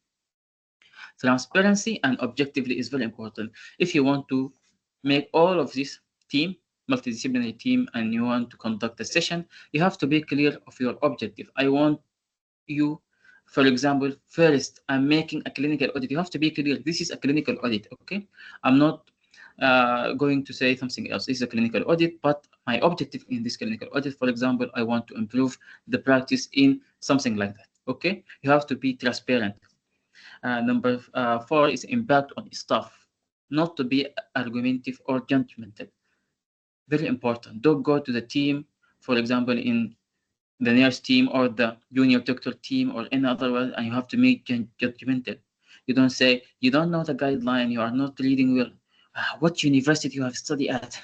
Transparency and objectively is very important. If you want to make all of this team, multidisciplinary team, and you want to conduct a session, you have to be clear of your objective. I want you, for example, first, I'm making a clinical audit. You have to be clear. This is a clinical audit, okay? I'm not going to say something else. This is a clinical audit, but my objective in this clinical audit, for example, I want to improve the practice in something like that, okay? You have to be transparent. Number four is impact on staff, not to be argumentative or judgmental. Very important. Don't go to the team, for example, in the nurse team or the junior doctor team or any other one, and you have to make judgmental. You don't say, you don't know the guideline, you are not reading well. What university you have studied at?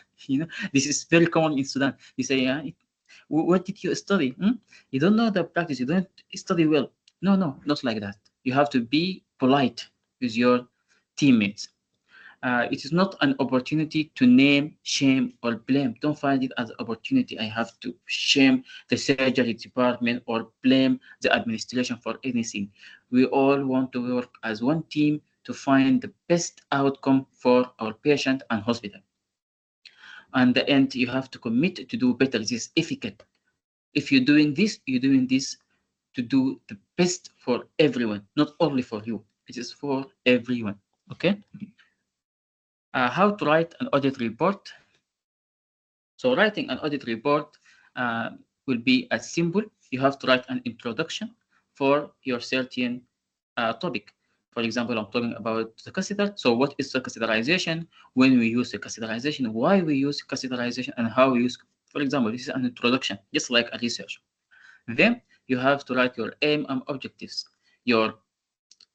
This is very common in Sudan. You say, what did you study? You don't know the practice, you don't study well. No, not like that. You have to be polite with your teammates. It is not an opportunity to name, shame, or blame. Don't find it as an opportunity. I have to shame the surgery department or blame the administration for anything. We all want to work as one team to find the best outcome for our patient and hospital. And the end, you have to commit to do better. This is ethical. If you're doing this to do the best for everyone, not only for you. It is for everyone. Okay. How to write an audit report. So writing an audit report will be as simple. You have to write an introduction for your certain topic. For example, I'm talking about the catheter. So what is the catheterization? When we use the catheterization, why we use catheterization, and how we use, for example, this is an introduction, just like a research. Then you have to write your aim and objectives, your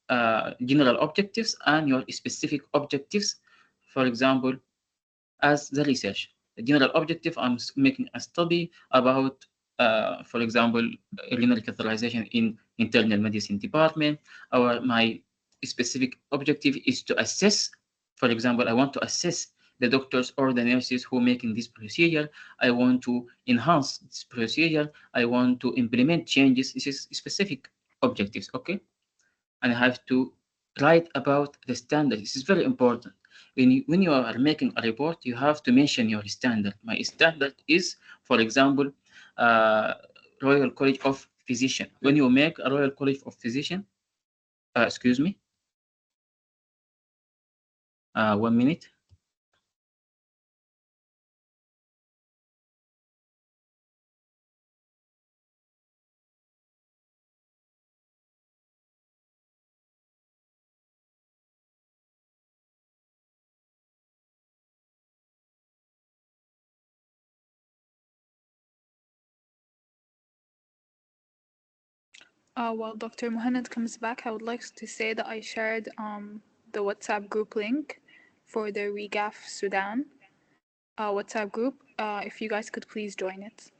general objectives and your specific objectives. For example, as the research. The general objective, I'm making a study about, for example, urinary catheterization in internal medicine department. Or my specific objective is to assess, for example, I want to assess the doctors or the nurses who making this procedure. I want to enhance this procedure. I want to implement changes. This is specific objectives, okay? And I have to write about the standard. This is very important. When you are making a report, you have to mention your standard. My standard is, for example, uh, Royal College of Physician. When you make a Royal College of Physician, excuse me, 1 minute. While Dr. Muhammad comes back, I would like to say that I shared the WhatsApp group link for the REGAF Sudan WhatsApp group. If you guys could please join it.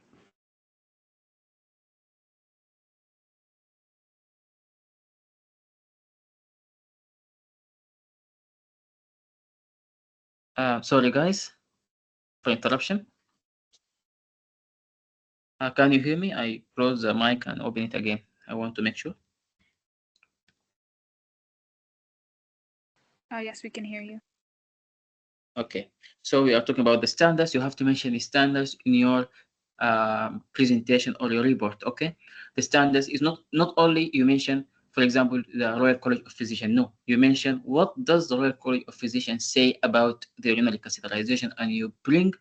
Sorry, guys, for interruption. Can you hear me? I close the mic and open it again. I want to make sure. Yes, we can hear you. Okay, so we are talking about the standards. You have to mention the standards in your presentation or your report. Okay, the standards is not only you mention, for example, the Royal College of Physicians. No, you mention what does the Royal College of Physicians say about the urinary catheterization, and you bring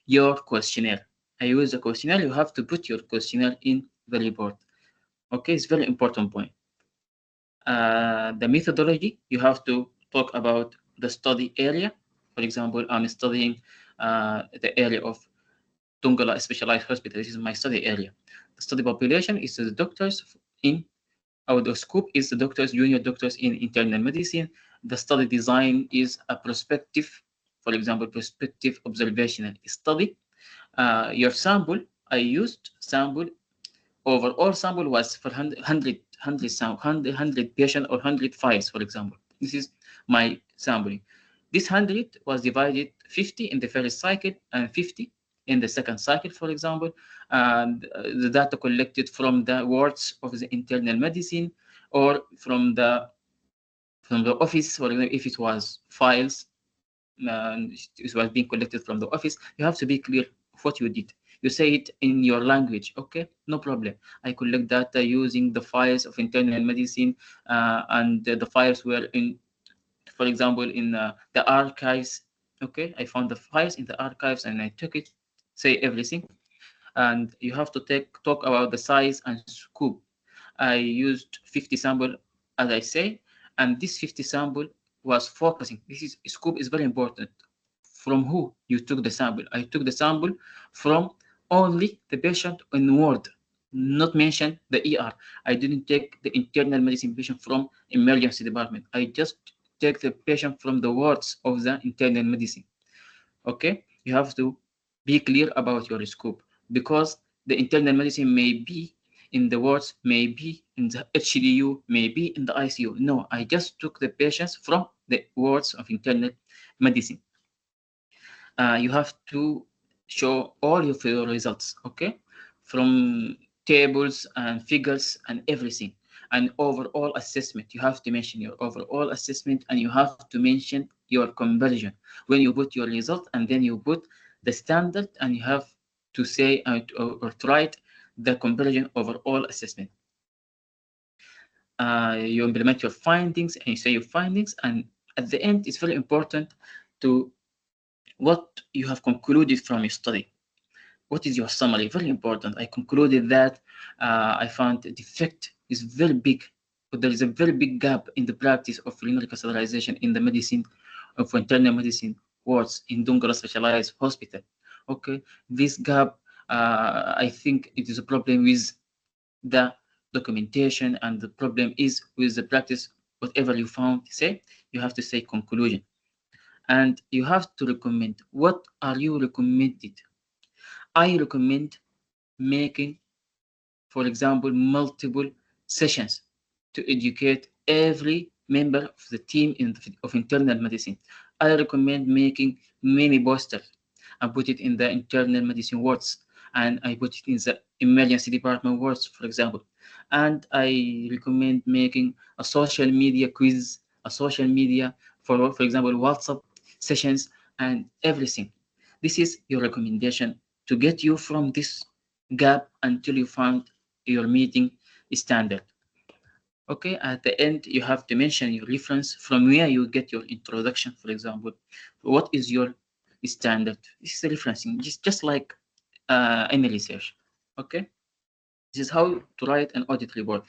your questionnaire. I use the questionnaire. You have to put your questionnaire in the report. Okay, it's very important point. The methodology, you have to talk about the study area. For example, I'm studying the area of Tungala Specialized Hospital. This is my study area. The study population is the doctors in, or the scope is the doctors, junior doctors in internal medicine. The study design is a prospective, for example, prospective observational study. Your sample, I used sample, overall sample was for 100 patient or 100 files, for example. This is my sampling. This 100 was divided 50 in the first cycle and 50 in the second cycle, for example. And the data collected from the wards of the internal medicine or from the office, for example, if it was files, it was being collected from the office, you have to be clear of what you did. You say it in your language, okay? No problem. I collect data using the files of internal medicine, and the files were in, for example, in the archives. Okay, I found the files in the archives and I took it, say everything. And you have to talk about the size and scope. I used 50 sample, as I say, and this 50 sample was focusing. This is scope is very important. From who you took the sample? I took the sample from only the patient in ward, not mention the ER. I didn't take the internal medicine patient from emergency department. I just take the patient from the wards of the internal medicine. Okay, you have to be clear about your scope, because the internal medicine may be in the wards, may be in the HDU, may be in the ICU. No, I just took the patients from the wards of internal medicine. You have to show all of your results, okay, from tables and figures and everything. And overall assessment, you have to mention your overall assessment, and you have to mention your conversion when you put your result, and then you put the standard, and you have to say or to write the conversion overall assessment. You implement your findings and you say your findings, and at the end it's very important to what you have concluded from your study. What is your summary? Very important. I concluded that I found the defect is very big, but there is a very big gap in the practice of urinary catheterization in the medicine of internal medicine wards in Dungara Specialized Hospital. Okay, this gap, I think it is a problem with the documentation, and the problem is with the practice. Whatever you found, say, you have to say conclusion. And you have to recommend. What are you recommended? I recommend making, for example, multiple sessions to educate every member of the team of internal medicine. I recommend making many posters and put it in the internal medicine wards, and I put it in the emergency department wards, for example. And I recommend making a social media quiz, a social media, for example, WhatsApp sessions and everything. This is your recommendation to get you from this gap until you find your meeting standard. Okay, at the end, you have to mention your reference from where you get your introduction, for example. What is your standard? This is the referencing, just like any research. Okay, this is how to write an audit report.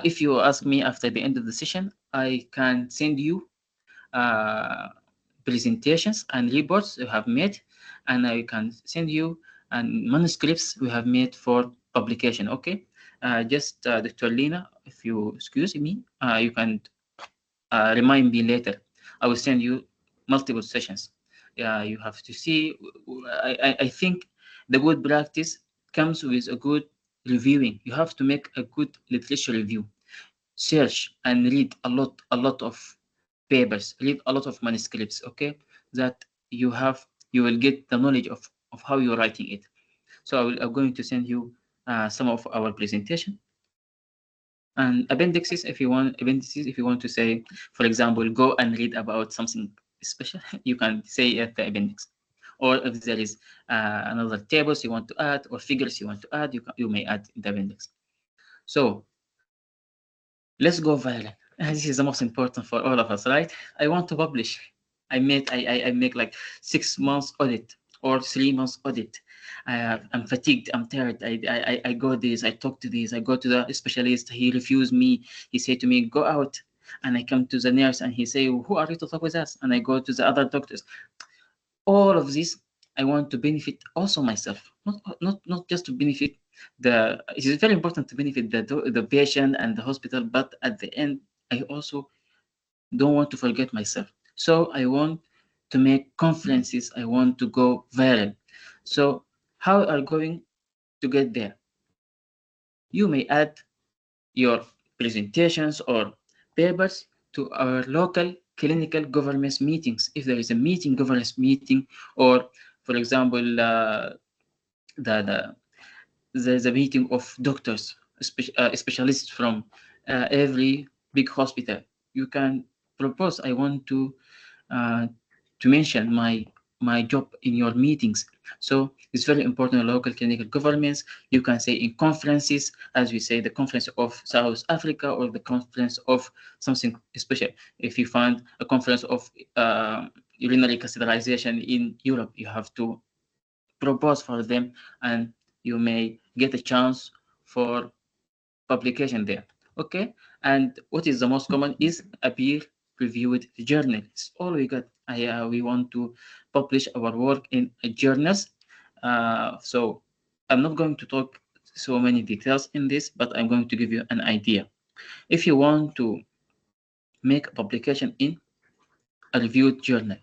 If you ask me after the end of the session, I can send you uh, presentations and reports we have made, and I can send you and manuscripts we have made for publication. Okay, Dr. Lina, if you excuse me, you can remind me later. I will send you multiple sessions. Yeah, you have to see. I think the good practice comes with a good reviewing. You have to make a good literature review, search and read a lot of papers, read a lot of manuscripts, okay, that you will get the knowledge of how you're writing it. So I'm going to send you some of our presentation and appendices if you want to say, for example, go and read about something special. You can say at the appendix. Or if there is another tables you want to add or figures you want to add, you may add in the appendix. So let's go viral. This is the most important for all of us, right? I want to publish. I make like 6 months audit or 3 months audit. I'm fatigued. I'm tired. I go this. I talk to this. I go to the specialist. He refused me. He said to me, "Go out." And I come to the nurse and he say, "Who are you to talk with us?" And I go to the other doctors. All of this, I want to benefit also myself, not just to benefit the. It is very important to benefit the patient and the hospital, but at the end, I also don't want to forget myself. So I want to make conferences. I want to go viral. So how are you going to get there? You may add your presentations or papers to our local clinical governance meetings. If there is a meeting, governance meeting, or for example, the, the there's a meeting of doctors, specialists from every big hospital. You can propose, I want uh, to mention my job in your meetings. So it's very important in local clinical governments. You can say in conferences, as we say, the conference of South Africa or the conference of something special. If you find a conference of urinary catheterization in Europe, you have to propose for them, and you may get a chance for publication there. Okay, and what is the most common is a peer-reviewed journal. It's all we got. We want to publish our work in a journals. So I'm not going to talk so many details in this, but I'm going to give you an idea. If you want to make a publication in a reviewed journal,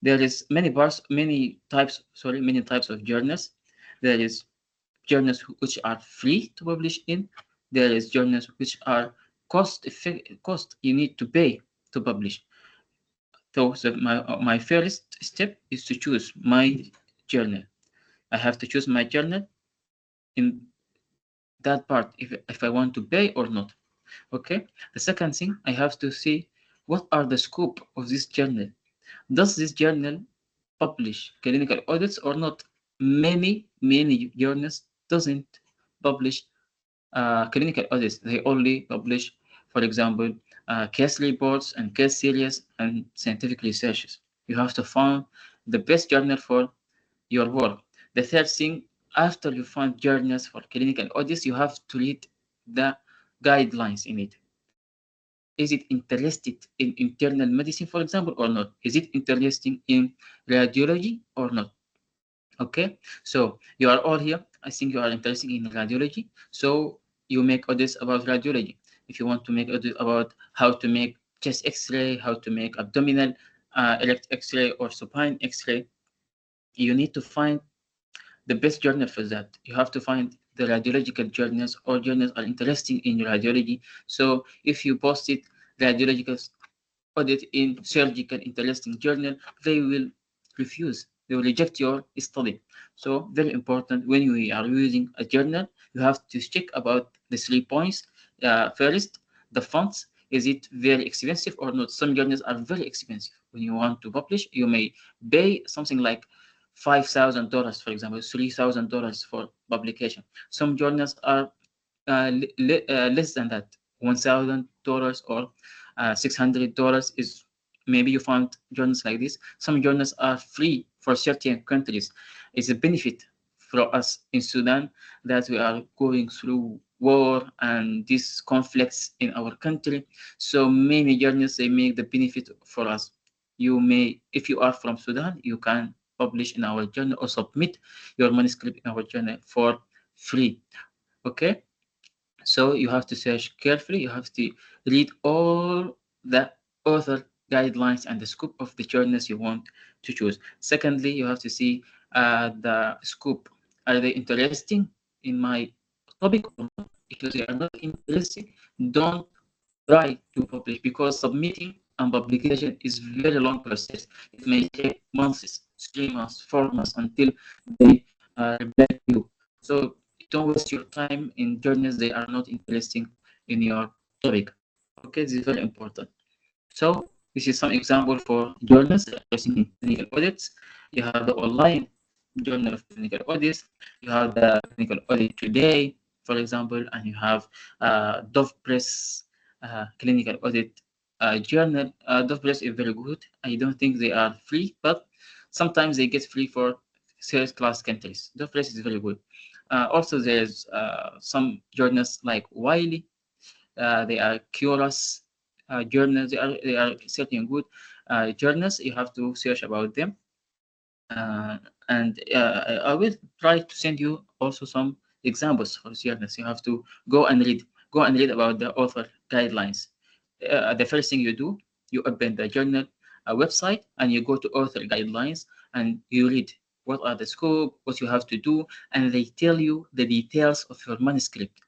there is many types of journals. There is journals which are free to publish in. There is journals which are cost you need to pay to publish. So my first step is to choose my journal. I have to choose my journal in that part if I want to pay or not. Okay. The second thing, I have to see what are the scope of this journal. Does this journal publish clinical audits or not? Many journals doesn't publish clinical audits. They only publish, for example, case reports and case series and scientific researches. You have to find the best journal for your work. The third thing, after you find journals for clinical audits, you have to read the guidelines in it. Is it interested in internal medicine, for example, or not? Is it interesting in radiology or not? Okay, so you are all here. I think you are interested in radiology. So you make audits about radiology. If you want to make audits about how to make chest X-ray, how to make abdominal erect X-ray or supine X-ray, you need to find the best journal for that. You have to find the radiological journals or journals are interesting in radiology. So if you post it radiological audit in surgical interesting journal, they will refuse. They will reject your study. So very important when we are using a journal, you have to check about the 3 points. First, the fonts. Is it very expensive or not? Some journals are very expensive. When you want to publish, you may pay something like $5,000, for example, $3,000 for publication. Some journals are less than that, $1,000 or $600 is maybe you found journals like this. Some journals are free for certain countries. It's a benefit for us in Sudan that we are going through war and these conflicts in our country. So many journals, they make the benefit for us. You may, if you are from Sudan, you can publish in our journal or submit your manuscript in our journal for free. Okay, so you have to search carefully. You have to read all the author guidelines and the scope of the journals you want to choose. Secondly, you have to see the scope. Are they interesting in my topic or not? Because they are not interesting, don't try to publish, because submitting and publication is very long process. It may take months, 3 months, 4 months until they reply to you. So don't waste your time in journals they are not interesting in your topic. Okay, this is very important. So this is some example for journals addressing in clinical audits. You have the online journal of clinical audits. You have the clinical audit today, for example, and you have Dove Press clinical audit journal. Dove Press is very good. I don't think they are free, but sometimes they get free for third class countries. Dove Press is very good. Also, there's some journals like Wiley. They are curious journals. They are certain good journals. You have to search about them. And I will try to send you also some examples for journals. You have to go and read. Go and read about the author guidelines. The first thing you do, you open the journal website and you go to author guidelines and you read what are the scope, what you have to do, and they tell you the details of your manuscript.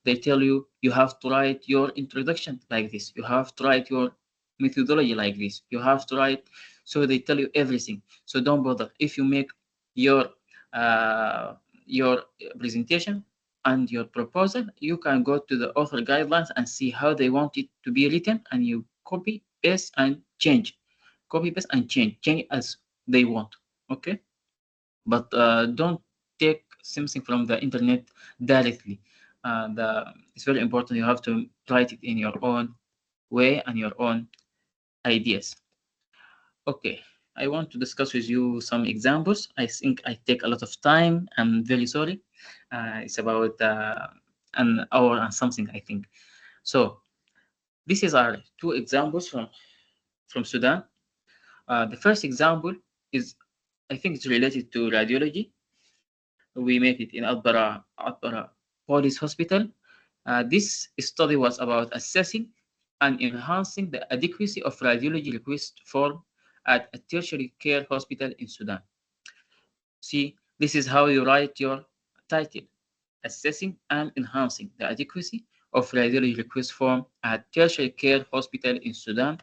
They tell you you have to write your introduction like this. You have to write your methodology like this. You have to write. So they tell you everything. So don't bother. If you make your uh, your presentation and your proposal, you can go to the author guidelines and see how they want it to be written, and you copy, paste, and change. Copy, paste, and change as they want. Okay, but don't take something from the internet directly. It's very important. You have to write it in your own way and your own ideas. Okay, I want to discuss with you some examples. I think I take a lot of time. I'm very sorry. It's about an hour and something, I think. So these are two examples from Sudan. The first example is, I think it's related to radiology. We made it in Atbara Police Hospital. This study was about assessing and enhancing the adequacy of radiology request form at a tertiary care hospital in Sudan. See, this is how you write your title: assessing and enhancing the adequacy of radiology request form at tertiary care hospital in Sudan,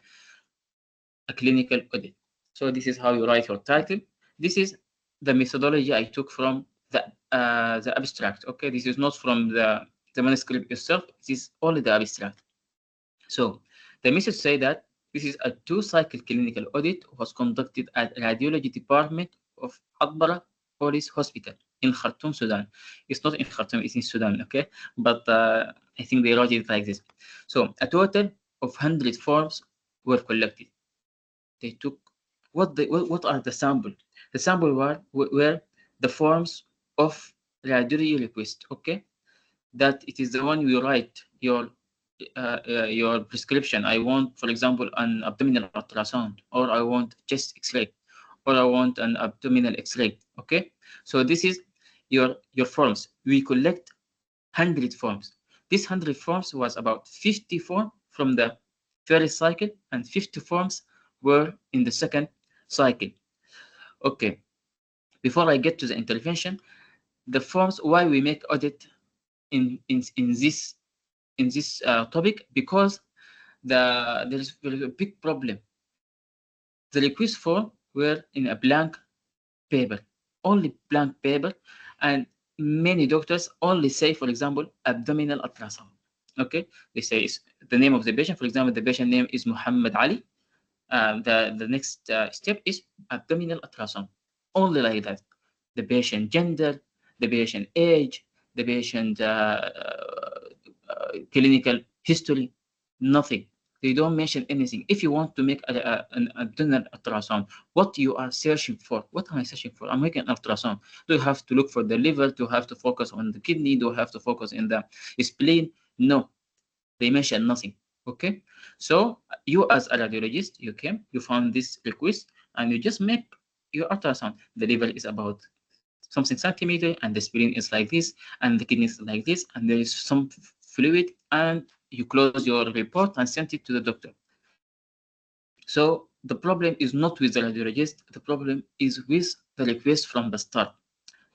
a clinical audit. So this is how you write your title. This is the methodology I took from the abstract. Okay, this is not from the manuscript itself. This is only the abstract. So the message say that this is a 2-cycle clinical audit was conducted at radiology department of Atbara Police Hospital in Khartoum, Sudan. It's not in Khartoum, it's in Sudan, okay? But I think they wrote it like this. So a total of 100 forms were collected. They took what are the sample? The sample were the forms of radiology request, okay? That it is the one you write your prescription. I want, for example, an abdominal ultrasound, or I want chest X-ray, or I want an abdominal X-ray. Okay, so this is your forms. We collect 100 forms. This 100 forms was about 50 forms from the first cycle, and 50 forms were in the second cycle. Okay, before I get to the intervention, the forms why we make audit in this topic, because there is a big problem. The request form were in a blank paper, only blank paper, and many doctors only say, for example, abdominal ultrasound. Okay, they say the name of the patient. For example, the patient name is Muhammad Ali. The next step is abdominal ultrasound. Only like that. The patient gender, the patient age, the patient clinical history, nothing. They don't mention anything. If you want to make an abdominal ultrasound, what you are searching for? What am I searching for? I'm making an ultrasound. Do you have to look for the liver? Do you have to focus on the kidney? Do you have to focus in the spleen? No, they mention nothing. Okay, so you as a radiologist, you came, you found this request, and you just make your ultrasound. The liver is about something centimeter, and the spleen is like this, and the kidney is like this, and there is some fluid, and you close your report and send it to the doctor. So the problem is not with the radiologist, the problem is with the request from the start.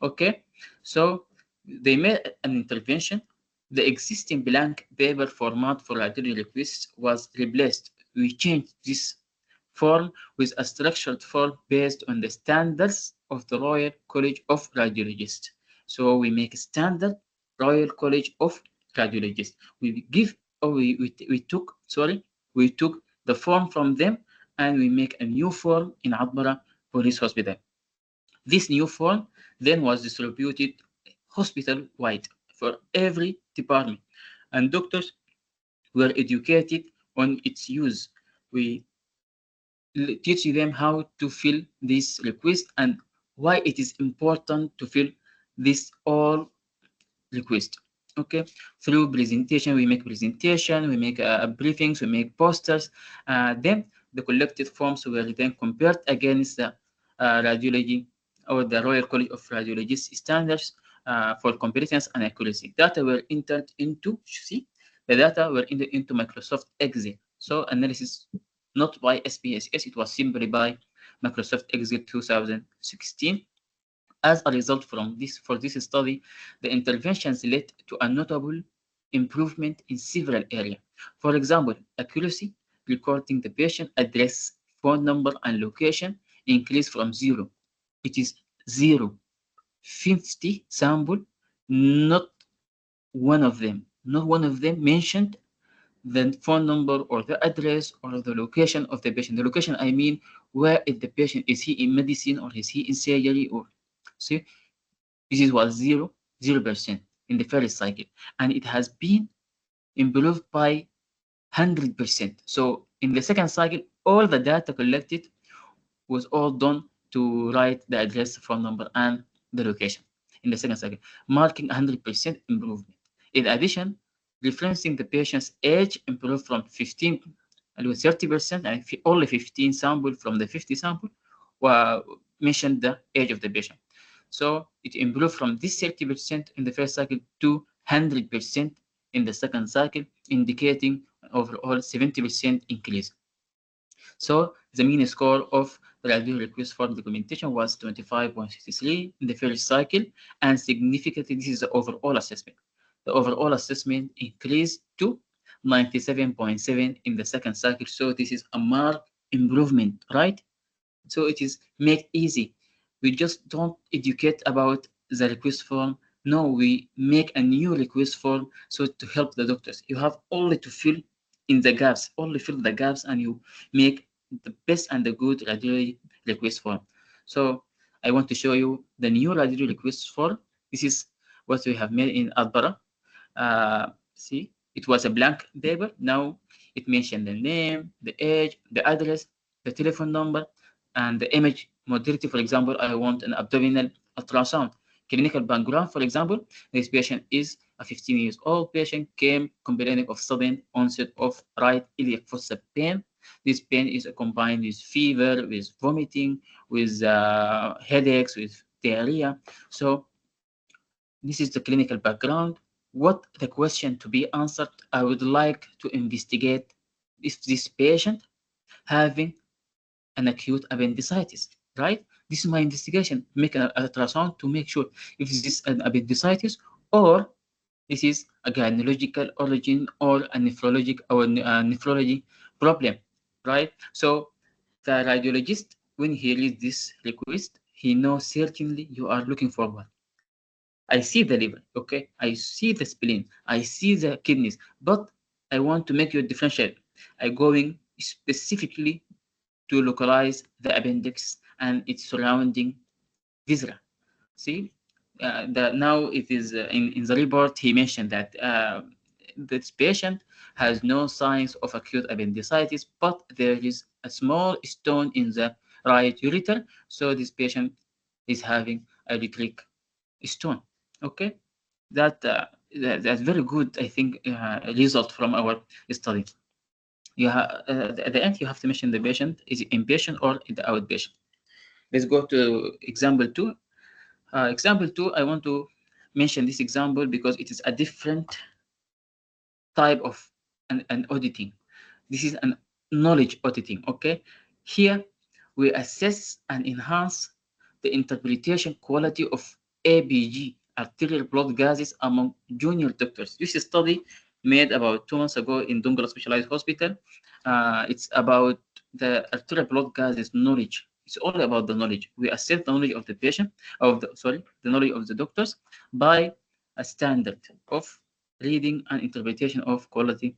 Okay, so they made an intervention. The existing blank paper format for radiology requests was replaced. We changed this form with a structured form based on the standards of the Royal College of Radiologists. So we make a standard Royal College of Radiologists. We give, or we took, sorry, we took the form from them, and we make a new form in Adbara Police Hospital. This new form then was distributed hospital-wide for every department, and doctors were educated on its use. We teach them how to fill this request and why it is important to fill this all request. Okay, through presentation, we make briefings, we make posters. Then the collected forms were then compared against the radiology or the Royal College of Radiologists standards for competence and accuracy. Data were entered into, see, the data were entered into Microsoft Excel. So analysis not by SPSS, it was simply by Microsoft Excel 2016. As a result for this study, the interventions led to a notable improvement in several areas. For example, accuracy, recording the patient address, phone number, and location increased from 0. It is 0. 50 sample, not one of them mentioned the phone number or the address or the location of the patient. The location, I mean, where is the patient? Is he in medicine or is he in surgery? Or see, this was 0% in the first cycle, and it has been improved by 100%. So in the second cycle, all the data collected was all done to write the address, phone number, and the location in the second cycle, marking 100% improvement. In addition, referencing the patient's age improved from 15 to 30%, and only 15 sample from the 50 sample mentioned the age of the patient. So it improved from this 30% in the first cycle to 100% in the second cycle, indicating overall 70% increase. So the mean score of the review request for documentation was 25.63 in the first cycle, and significantly, this is the overall assessment. The overall assessment increased to 97.7 in the second cycle. So this is a marked improvement, right? So it is made easy. We just don't educate about the request form. No, we make a new request form so to help the doctors. You have only to fill in the gaps, only fill the gaps, and you make the best and the good radiology request form. So I want to show you the new radiology request form. This is what we have made in Adbara. See, it was a blank paper. Now it mentioned the name, the age, the address, the telephone number, and the image modality. For example, I want an abdominal ultrasound. Clinical background, for example, this patient is a 15 years old patient, came complaining of sudden onset of right iliac fossa pain. This pain is combined with fever, with vomiting, with headaches, with diarrhea. So this is the clinical background. What the question to be answered? I would like to investigate if this patient having an acute appendicitis, right? This is my investigation. Make an ultrasound to make sure if this is an appendicitis or This is a gynecological origin or a nephrology problem, right? So the radiologist, when he reads this request, he knows certainly you are looking for one. I see the liver, okay? I see the spleen, I see the kidneys, but I want to make you differential. I'm going specifically to localize the appendix and its surrounding viscera. See, now it is in the report he mentioned that this patient has no signs of acute appendicitis, but there is a small stone in the right ureter, so this patient is having a ureteric stone. Okay, that's very good. I think result from our study. You at the end you have to mention the patient is it inpatient or the outpatient. Let's go to example two. Example two, I want to mention this example because it is a different type of an auditing. This is an knowledge auditing, okay? Here, we assess and enhance the interpretation quality of ABG, arterial blood gases, among junior doctors. This is a study made about 2 months ago in Dungla Specialized Hospital. It's about the arterial blood gases knowledge. It's all about the knowledge. We assess the knowledge of the patient, the knowledge of the doctors by a standard of reading and interpretation of quality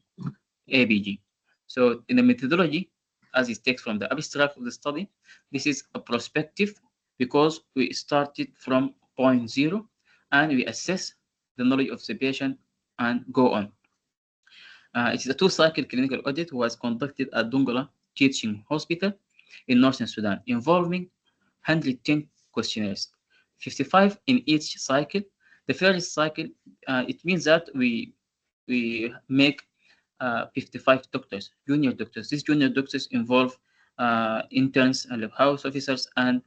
ABG. So in the methodology, as it takes from the abstract of the study, this is a prospective because we started from point zero and we assess the knowledge of the patient and go on. It is a two-cycle clinical audit was conducted at Dongola Teaching Hospital in Northern Sudan, involving 110 questionnaires, 55 in each cycle. The first cycle, it means that we make 55 doctors, junior doctors. These junior doctors involve interns and house officers and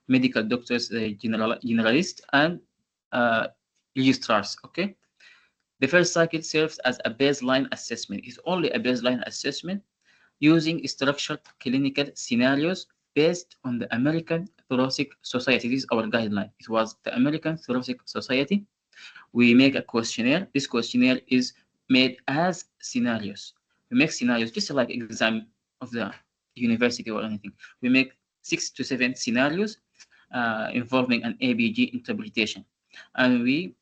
medical doctors, generalists, and registrars. Okay. The first cycle serves as a baseline assessment. It's only a baseline assessment using structured clinical scenarios based on the American Thoracic Society. This is our guideline. It was the American Thoracic Society. We make a questionnaire. This questionnaire is made as scenarios. We make scenarios just like exam of the university or anything. We make 6 to 7 scenarios involving an ABG interpretation. And we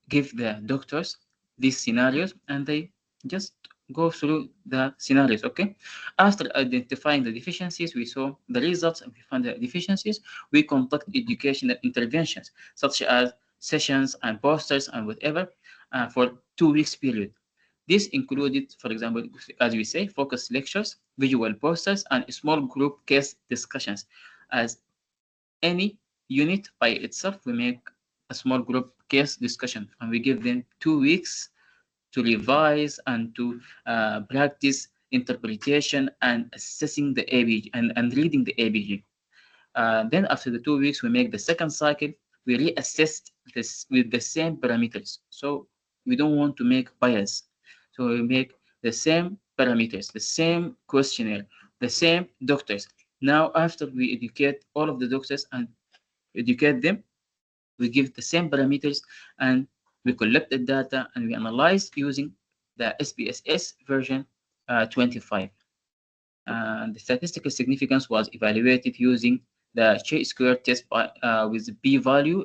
give the doctors these scenarios and they just go through the scenarios. Okay, after identifying the deficiencies, we saw the results and we found the deficiencies. We conduct educational interventions such as sessions and posters and whatever for 2 weeks period. This included, for example, as we say, focus lectures, visual posters, and small group case discussions. As any unit by itself, we make a small group case discussion and we give them 2 weeks to revise and to practice interpretation and assessing the ABG and reading the ABG. Then after the 2 weeks, we make the second cycle. We reassess this with the same parameters. So we don't want to make bias. So we make the same parameters, the same questionnaire, the same doctors. Now, after we educate all of the doctors and educate them, we give the same parameters and we collect the data and we analyze using the SPSS version 25. The statistical significance was evaluated using the chi-square test with p-value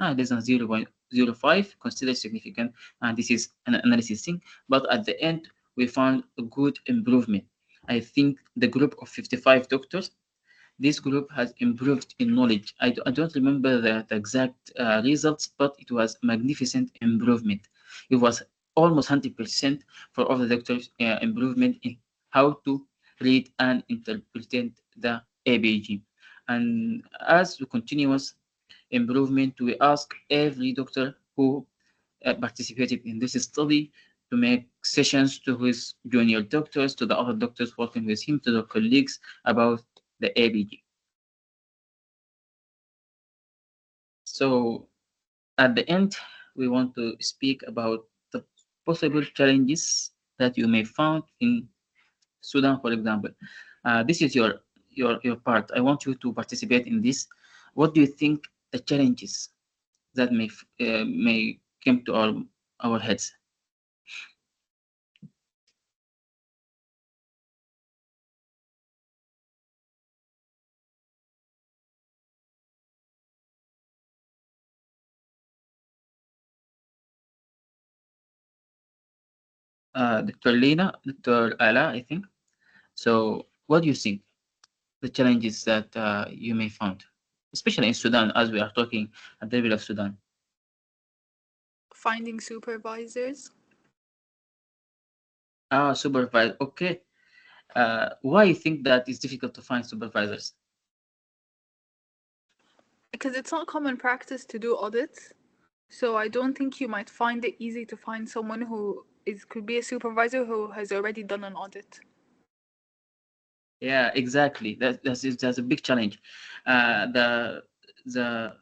less than 0.05, considered significant, and this is an analysis thing. But at the end, we found a good improvement. I think the group of 55 doctors, this group has improved in knowledge. I don't remember the exact results, but it was magnificent improvement. It was almost 100% for all the doctors improvement in how to read and interpret the ABG. And as a continuous improvement, we ask every doctor who participated in this study to make sessions to his junior doctors, to the other doctors working with him, to the colleagues about the ABG. So at the end, we want to speak about the possible challenges that you may find in Sudan, for example. This is your part. I want you to participate in this. What do you think the challenges that may come to our our heads. Dr. Lena, Dr. Ala, I think. So, what do you think the challenges that you may find, especially in Sudan, as we are talking at the level of Sudan? Finding supervisors. Supervise. Okay. Why you think that it's difficult to find supervisors? Because it's not common practice to do audits. So I don't think you might find it easy to find someone who could be a supervisor who has already done an audit. Yeah, exactly. That's a big challenge. The the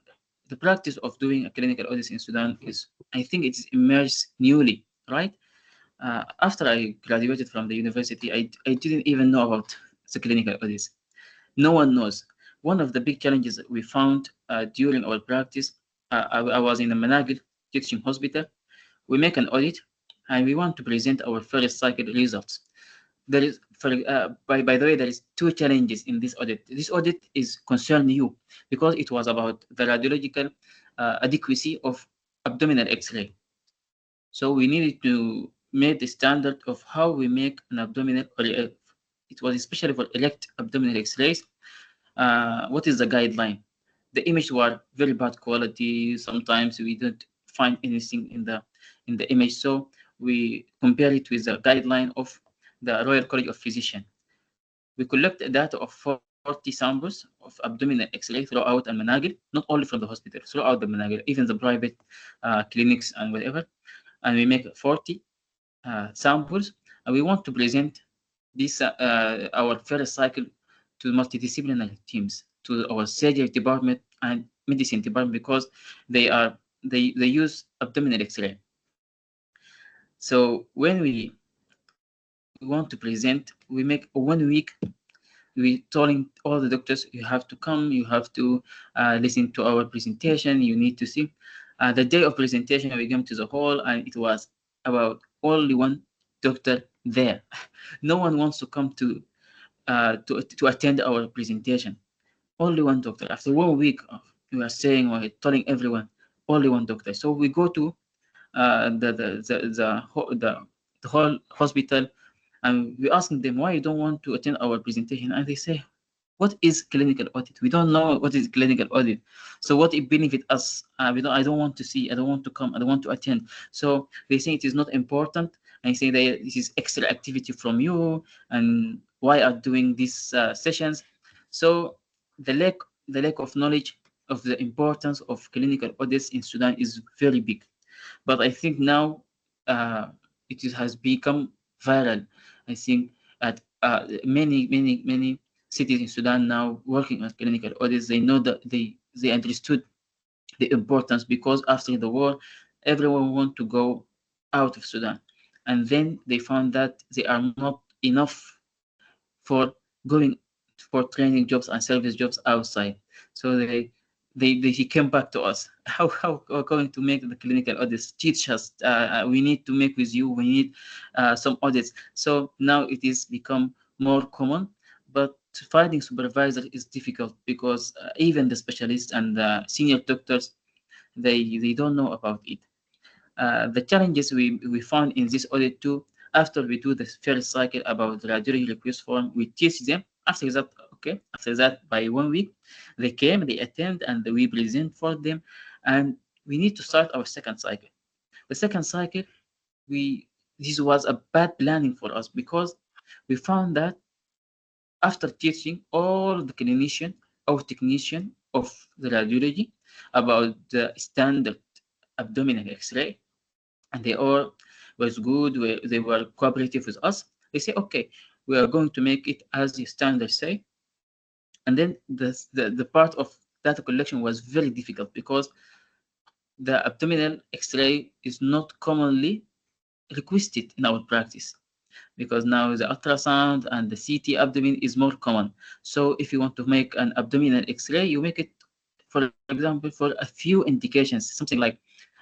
the practice of doing a clinical audit in Sudan is, I think, it's emerged newly, right? After I graduated from the university, I didn't even know about the clinical audits. No one knows. One of the big challenges that we found during our practice, I was in a Managil teaching hospital. We make an audit and we want to present our first cycle results. There is, by the way, there is two challenges in this audit. This audit is concerned you because it was about the radiological adequacy of abdominal X-ray. So we needed to make the standard of how we make an abdominal, or it was especially for erect abdominal X-rays. What is the guideline? The images were very bad quality. Sometimes we don't find anything in the image, so we compare it with the guideline of the Royal College of Physicians. We collect data of 40 samples of abdominal X-ray throughout Al Managil, not only from the hospital, throughout the Managil, even the private clinics and whatever. And we make 40 samples, and we want to present this our first cycle to multidisciplinary teams, to our surgery department and medicine department, because they use abdominal X-ray. So when we want to present, we make 1 week. We telling all the doctors, you have to come, you have to listen to our presentation, you need to see. The day of presentation, we came to the hall, and it was about only one doctor there. No one wants to come to attend our presentation. Only one doctor. After 1 week, we are saying or telling everyone, only one doctor. So we go to the whole hospital, and we asking them why you don't want to attend our presentation, and they say, what is clinical audit? We don't know what is clinical audit. So what it benefit us? I don't want to see. I don't want to come. I don't want to attend. So they say it is not important. And say that this is extra activity from you, and why are doing these sessions? So the lack of knowledge of the importance of clinical audits in Sudan is very big. But I think now has become viral. I think at many cities in Sudan now working on clinical audits. They know that they understood the importance, because after the war, everyone want to go out of Sudan, and then they found that they are not enough for going for training jobs and service jobs outside. So they came back to us. How are going to make the clinical audits? Teach us. We need to make with you. We need some audits. So now it is become more common, but finding supervisor is difficult, because even the specialists and the senior doctors, they don't know about it. The challenges we found in this audit too, after we do the first cycle about the radiology request form, we teach them. After that, okay, after that, by 1 week, they came, they attend, and we present for them. And we need to start our second cycle. The second cycle, this was a bad planning for us, because we found that after teaching all the clinician or technician of the radiology about the standard abdominal X-ray, and they all was good. They were cooperative with us. They say, okay, we are going to make it as the standard say. And then the part of data collection was very difficult, because the abdominal X-ray is not commonly requested in our practice, because now the ultrasound and the CT abdomen is more common. So if you want to make an abdominal X-ray, you make it, for example, for a few indications, something like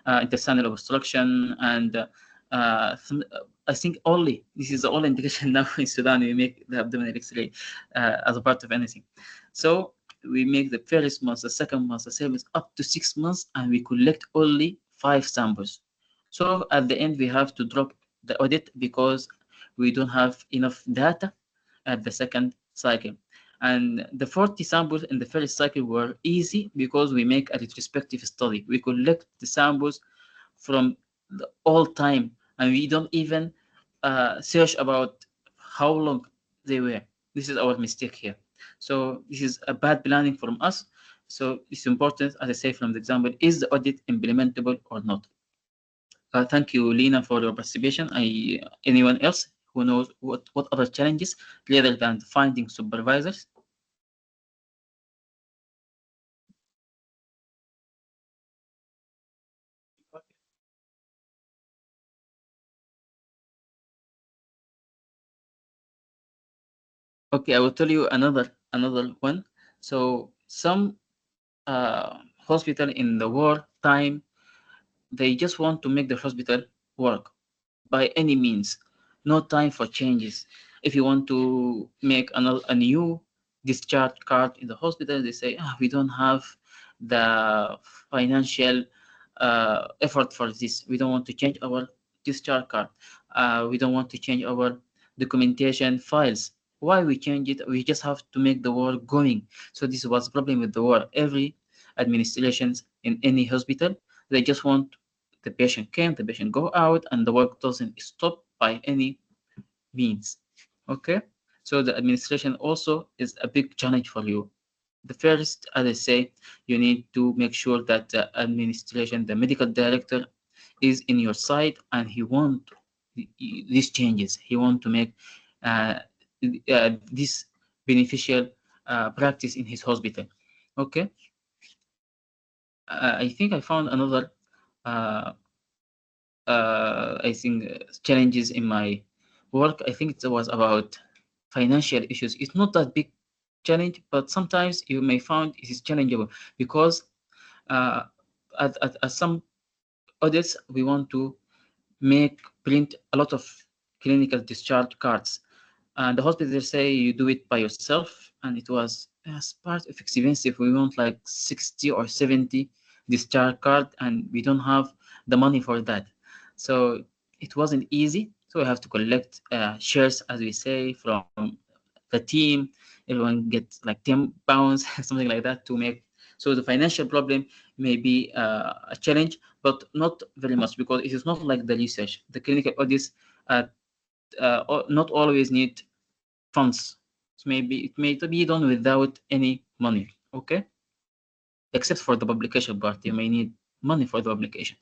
intestinal obstruction, and I think only this is the only indication now in Sudan we make the abdominal X-ray as a part of anything. So we make the first month, the second month, the third month, up to 6 months, and we collect only 5 samples. So at the end, we have to drop the audit because we don't have enough data at the second cycle. And the 40 samples in the first cycle were easy because we make a retrospective study. We collect the samples from the all time, and we don't even search about how long they were. This is our mistake here. So this is a bad planning from us. So it's important, as I say from the example, is the audit implementable or not? Thank you, Lena, for your participation. Anyone else who knows what other challenges rather than finding supervisors? Okay, I will tell you another one. So some hospital in the war time, they just want to make the hospital work by any means. No time for changes. If you want to make a new discharge card in the hospital, they say, we don't have the financial effort for this. We don't want to change our discharge card. We don't want to change our documentation files. Why we change it? We just have to make the war going. So this was the problem with the war. Every administrations in any hospital, they just want the patient came, the patient go out, and the work doesn't stop by any means. Okay, so the administration also is a big challenge for you. The first, as I say, you need to make sure that the administration, the medical director, is in your side, and he want these changes. He want to make this beneficial practice in his hospital. Okay, I think I found another I think challenges in my work. I think it was about financial issues. It's not that big challenge, but sometimes you may find it is challengeable because uh, at some audits we want to print a lot of clinical discharge cards, and the hospital say you do it by yourself, and it was as part of expensive. We want like 60 or 70 discharge card, and we don't have the money for that. So it wasn't easy. So we have to collect shares, as we say, from the team. Everyone gets like 10 pounds, something like that to make. So the financial problem may be a challenge, but not very much because it is not like the research. The clinical audits not always need funds. So maybe it may be done without any money, okay? Except for the publication part, you may need money for the publication.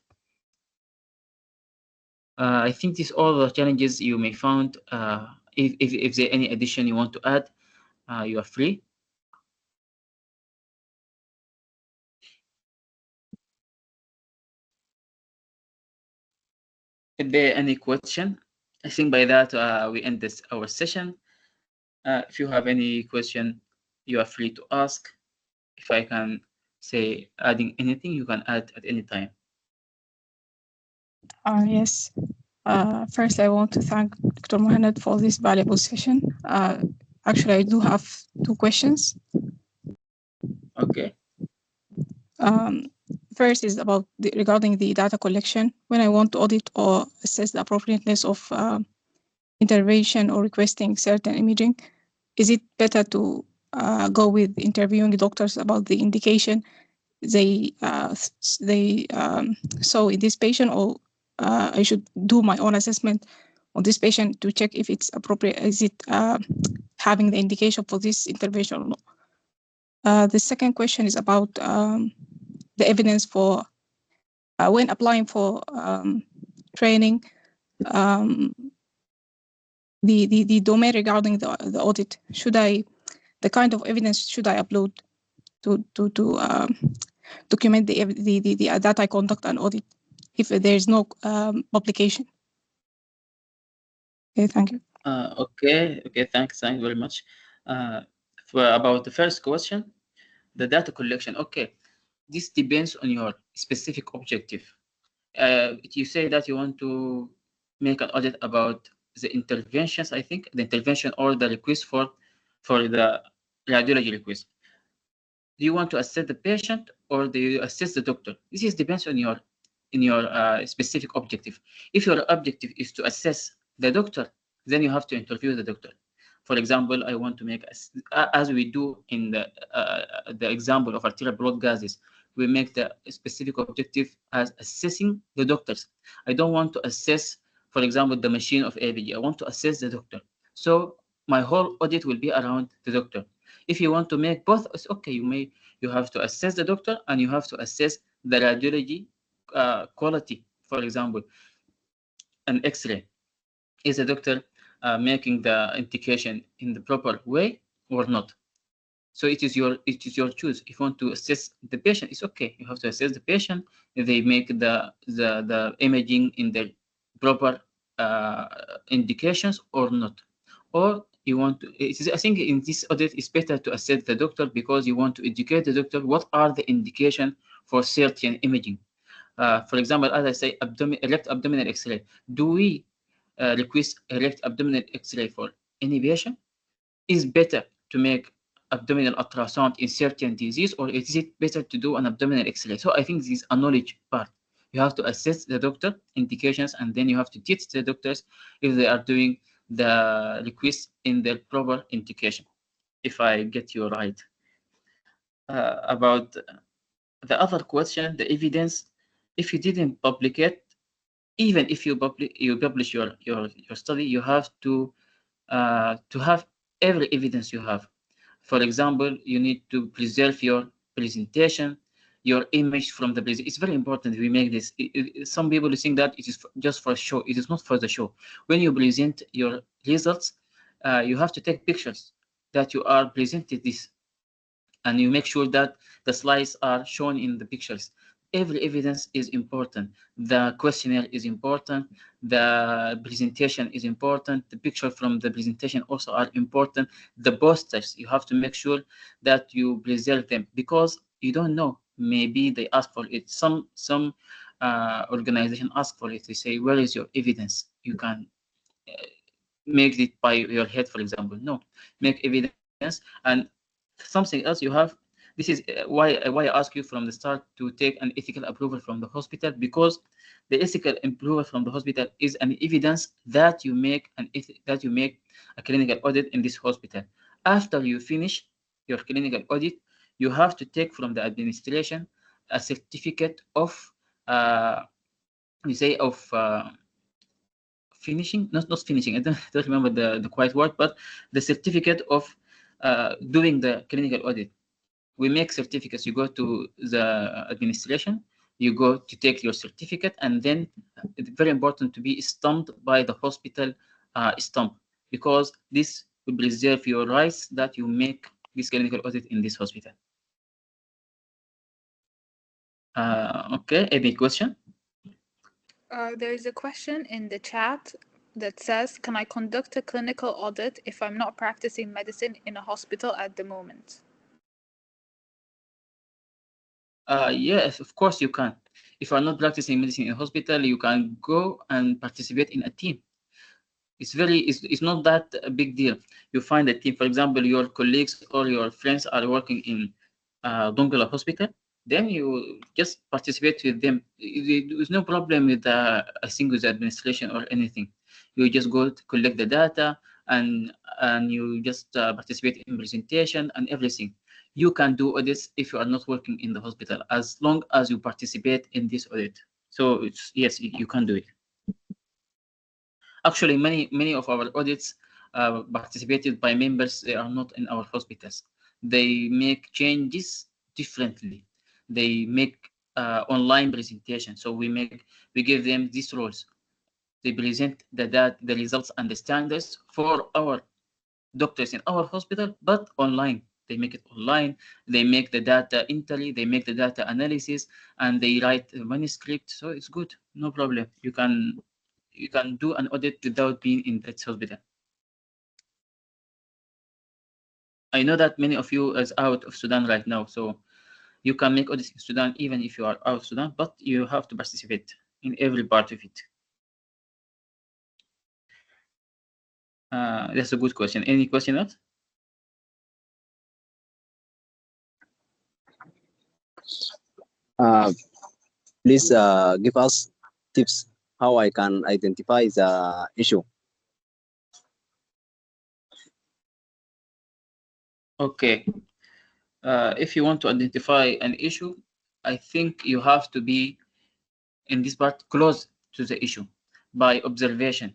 I think these all the challenges you may find. If there any addition you want to add, you are free. If there any question, I think by that we end our session. If you have any question, you are free to ask. If I can say adding anything, you can add at any time. Yes. First, I want to thank Dr. Mohamed for this valuable session. Actually, I do have 2 questions. Okay. First is about regarding the data collection. When I want to audit or assess the appropriateness of intervention or requesting certain imaging, is it better to go with interviewing doctors about the indication they saw in this patient, or I should do my own assessment on this patient to check if it's appropriate, is it having the indication for this intervention or not? The second question is about the evidence for when applying for training, the domain regarding the audit. The kind of evidence should I upload to document the that I conduct an audit if there is no publication? Okay, thank you. Okay, thanks very much. For about the first question, the data collection. Okay, this depends on your specific objective. you say that you want to make an audit about the interventions, I think, the intervention or the request for the radiology request. Do you want to assess the patient or do you assess the doctor? This is depends on your specific objective. If your objective is to assess the doctor, then you have to interview the doctor. For example, I want to make, as we do in the example of arterial blood gases, we make the specific objective as assessing the doctors. I don't want to assess, for example, the machine of ABG. I want to assess the doctor. So my whole audit will be around the doctor. If you want to make both, it's okay. You have to assess the doctor and you have to assess the radiology quality. For example, an X-ray. Is the doctor making the indication in the proper way or not? So it is your choice. If you want to assess the patient, it's okay. You have to assess the patient. If they make the imaging in the proper indications or not, or you want to. I think in this audit, it's better to assess the doctor because you want to educate the doctor what are the indication for certain imaging. For example, as I say, erect abdominal X-ray. Do we request erect abdominal X-ray for any patient? Is better to make abdominal ultrasound in certain disease, or is it better to do an abdominal X-ray? So I think this is a knowledge part. You have to assess the doctor indications, and then you have to teach the doctors if they are doing the request in their proper indication. If I get you right. About the other question, the evidence. If you didn't publicate, even if you publish your study, you have to have every evidence you have. For example, you need to preserve your presentation, your image from the presentation. It's very important we make this. Some people think that it is just for show. It is not for the show. When you present your results, you have to take pictures that you are presented this, and you make sure that the slides are shown in the pictures. Every evidence is important. The questionnaire is important. The presentation is important. The picture from the presentation also are important. The posters, you have to make sure that you preserve them because you don't know. Maybe they ask for it. Some organization ask for it. They say, where is your evidence? You can make it by your head, for example. No, make evidence. And something else you have, this is why I ask you from the start to take an ethical approval from the hospital, because the ethical approval from the hospital is an evidence that you make a clinical audit in this hospital. After you finish your clinical audit, you have to take from the administration a certificate of finishing, not finishing, I don't remember the quiet word, but the certificate of doing the clinical audit. We make certificates. You go to the administration, you go to take your certificate, and then it's very important to be stamped by the hospital stamp, because this will preserve your rights that you make this clinical audit in this hospital. Okay, any question? There is a question in the chat that says, can I conduct a clinical audit if I'm not practicing medicine in a hospital at the moment? Yes, of course you can. If you are not practicing medicine in a hospital, you can go and participate in a team. It's not that a big deal. You find a team. For example, your colleagues or your friends are working in Dongola Hospital. Then you just participate with them. There's no problem with I think with the administration or anything. You just go to collect the data and you just participate in presentation and everything. You can do audits if you are not working in the hospital, as long as you participate in this audit. So yes, you can do it. Actually, many of our audits participated by members. They are not in our hospitals. They make changes differently. They make online presentation. So we give them these roles. They present the results and the standards for our doctors in our hospital, but online. They make it online. They make the data entry. They make the data analysis, and they write a manuscript. So it's good. No problem. You can do an audit without being in that hospital. I know that many of you is out of Sudan right now, so you can make audits in Sudan even if you are out of Sudan, but you have to participate. in every part of it? That's a good question. Any question else? Please give us tips how I can identify the issue. Okay. If you want to identify an issue, I think you have to be in this part close to the issue by observation.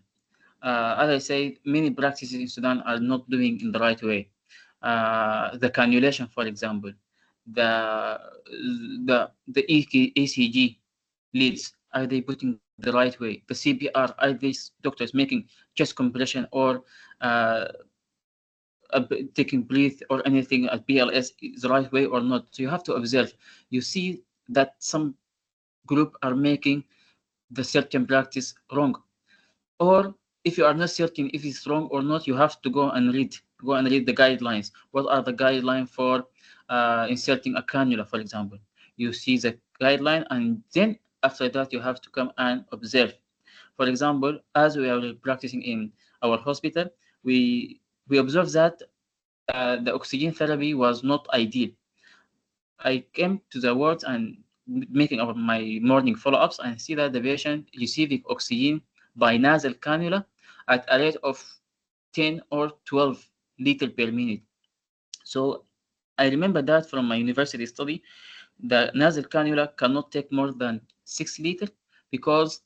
As I said, many practices in Sudan are not doing in the right way. The cannulation, for example, the ECG leads, are they putting the right way? The CPR, are these doctors making chest compression or taking breath or anything at BLS is the right way or not? So you have to observe. You see that some group are making the certain practice wrong, or if you are not certain if it's wrong or not, you have to go and read the guidelines. What are the guidelines for inserting a cannula, for example? You see the guideline, and then after that you have to come and observe. For example, as we are practicing in our hospital, we observe that the oxygen therapy was not ideal. I came to the wards and making my morning follow-ups and see that the patient receiving oxygen by nasal cannula at a rate of 10 or 12 liters per minute. So I remember that from my university study, the nasal cannula cannot take more than 6 liters because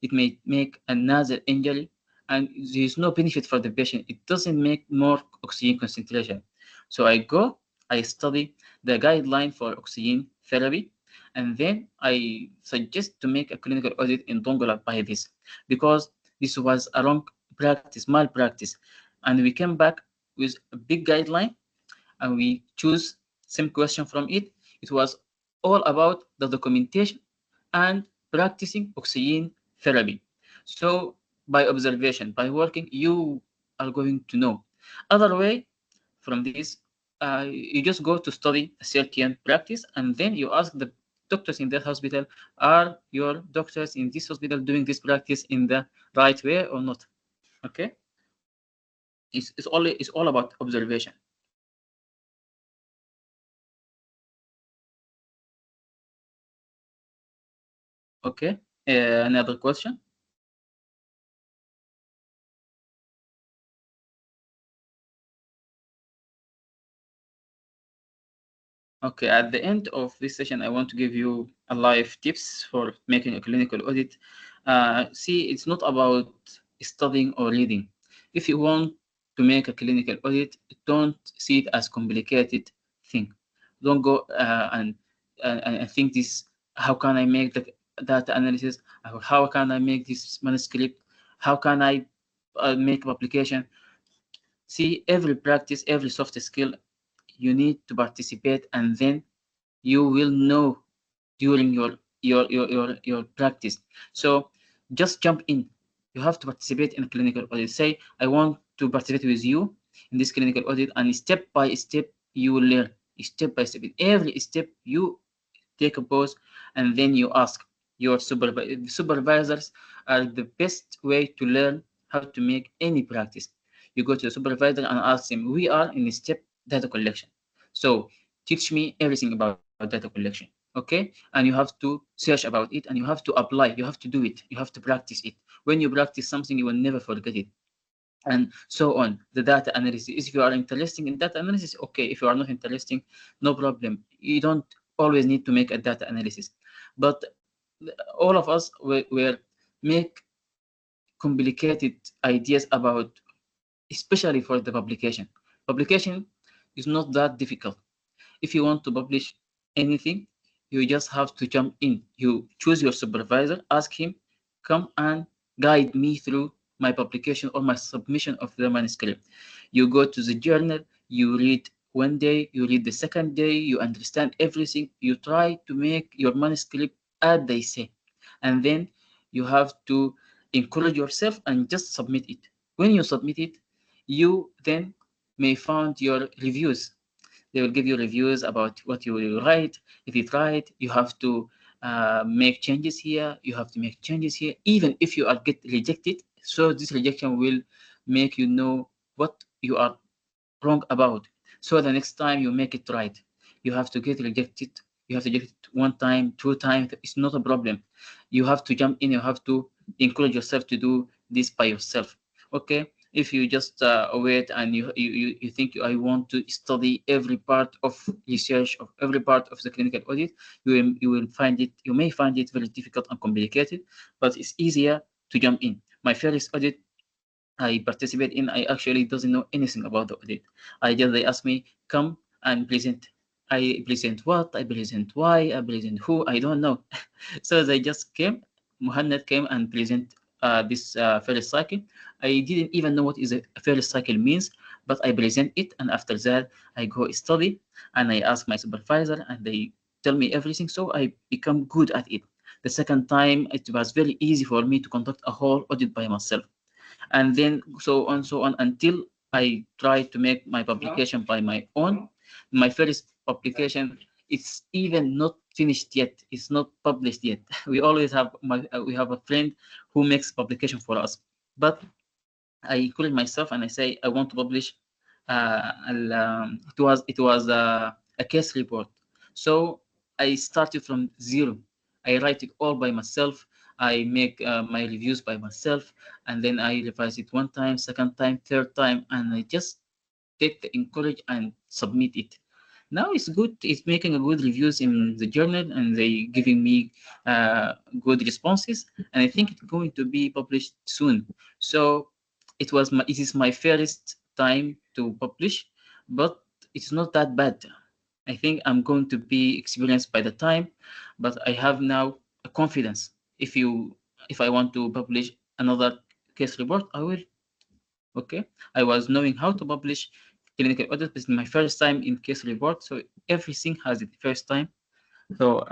it may make a nasal injury and there is no benefit for the patient. It doesn't make more oxygen concentration. So I study the guideline for oxygen therapy, and then I suggest to make a clinical audit in Dongola by this, because this was a wrong practice, malpractice. And we came back with a big guideline and we choose some question from it. It was all about the documentation and practicing oxygen therapy. So by observation, by working, you are going to know. Other way from this, you just go to study a certain practice, and then you ask the doctors in that hospital, are your doctors in this hospital doing this practice in the right way or not? Okay, it's all about observation. Okay, another question. Okay, at the end of this session, I want to give you a live tips for making a clinical audit. See, it's not about studying or reading. If you want to make a clinical audit, don't see it as complicated thing. Don't go and think this, how can I make the data analysis? How can I make this manuscript? How can I make publication? See, every practice, every soft skill, you need to participate, and then you will know during your practice. So just jump in. You have to participate in a clinical audit. Say, I want to participate with you in this clinical audit, and step by step you will learn. Step by step, in every step you take a pause, and then you ask your supervisors are the best way to learn how to make any practice. You go to the supervisor and ask him, we are in step data collection, so teach me everything about data collection. Okay, and you have to search about it, and you have to apply, you have to do it, you have to practice it. When you practice something, you will never forget it, and so on. The data analysis, if you are interested in data analysis, okay. If you are not interested, no problem. You don't always need to make a data analysis, but all of us will make complicated ideas about, especially for the publication. Publication is not that difficult. If you want to publish anything, you just have to jump in. You choose your supervisor, ask him, come and guide me through my publication or my submission of the manuscript. You go to the journal, you read one day, you read the second day, you understand everything. You try to make your manuscript as they say. And then you have to encourage yourself and just submit it. When you submit it, you then may find your reviews. They will give you reviews about what you will write. If you try it, you have to make changes here, you have to make changes here, even if you are get rejected. So this rejection will make you know what you are wrong about. So the next time you make it right. You have to get rejected. You have to get it 1 time, 2 times. It's not a problem. You have to jump in. You have to encourage yourself to do this by yourself. Okay. If you just wait and you think I want to study every part of research of every part of the clinical audit, you will find it. You may find it very difficult and complicated, but it's easier to jump in. My first audit I participate in, I actually doesn't know anything about the audit. They ask me, come and present. I present what? I present why? I present who? I don't know. So they just came. Muhammad came and present this first cycle. I didn't even know what is a first cycle means, but I present it, and after that I go study and I ask my supervisor, and they tell me everything. So I become good at it. The second time, it was very easy for me to conduct a whole audit by myself, and then so on until I try to make my publication by my own. My first publication, it's even not finished yet. It's not published yet. We always have we have a friend who makes publication for us, but I encourage myself and I say I want to publish. It was a case report, so I started from zero. I write it all by myself. I make my reviews by myself, and then I revise it 1 time, second time, third time, and I just take the encourage and submit it. Now it's good. It's making a good reviews in the journal, and they giving me good responses. And I think it's going to be published soon. So it is my first time to publish, but it's not that bad. I think I'm going to be experienced by the time, but I have now a confidence. If I want to publish another case report, I will. Okay, I was knowing how to publish clinical audit. This is my first time in case report, so everything has it first time. So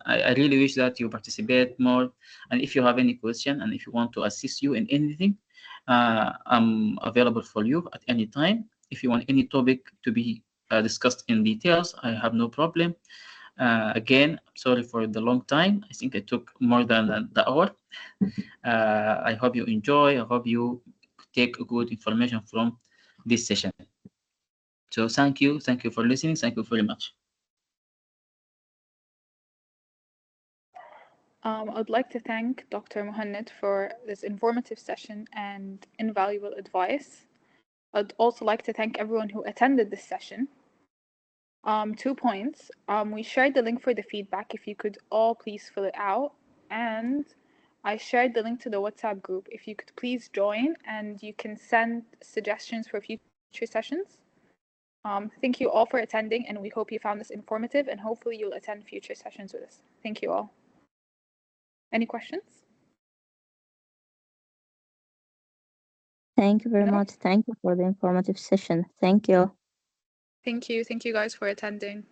I really wish that you participate more, and if you have any question and if you want to assist you in anything, I'm available for you at any time. If you want any topic to be discussed in details, I have no problem. Again, sorry for the long time. I think I took more than the hour. I hope you enjoy. I hope you take good information from this session. So thank you for listening. Thank you very much. I'd like to thank Dr. Muhannad for this informative session and invaluable advice. I'd also like to thank everyone who attended this session. 2 points. We shared the link for the feedback. If you could all please fill it out. And I shared the link to the WhatsApp group. If you could please join, and you can send suggestions for future sessions. Thank you all for attending, and we hope you found this informative, and hopefully you'll attend future sessions with us. Thank you all. Any questions? Thank you very No? much. Thank you for the informative session. Thank you. Thank you. Thank you guys for attending.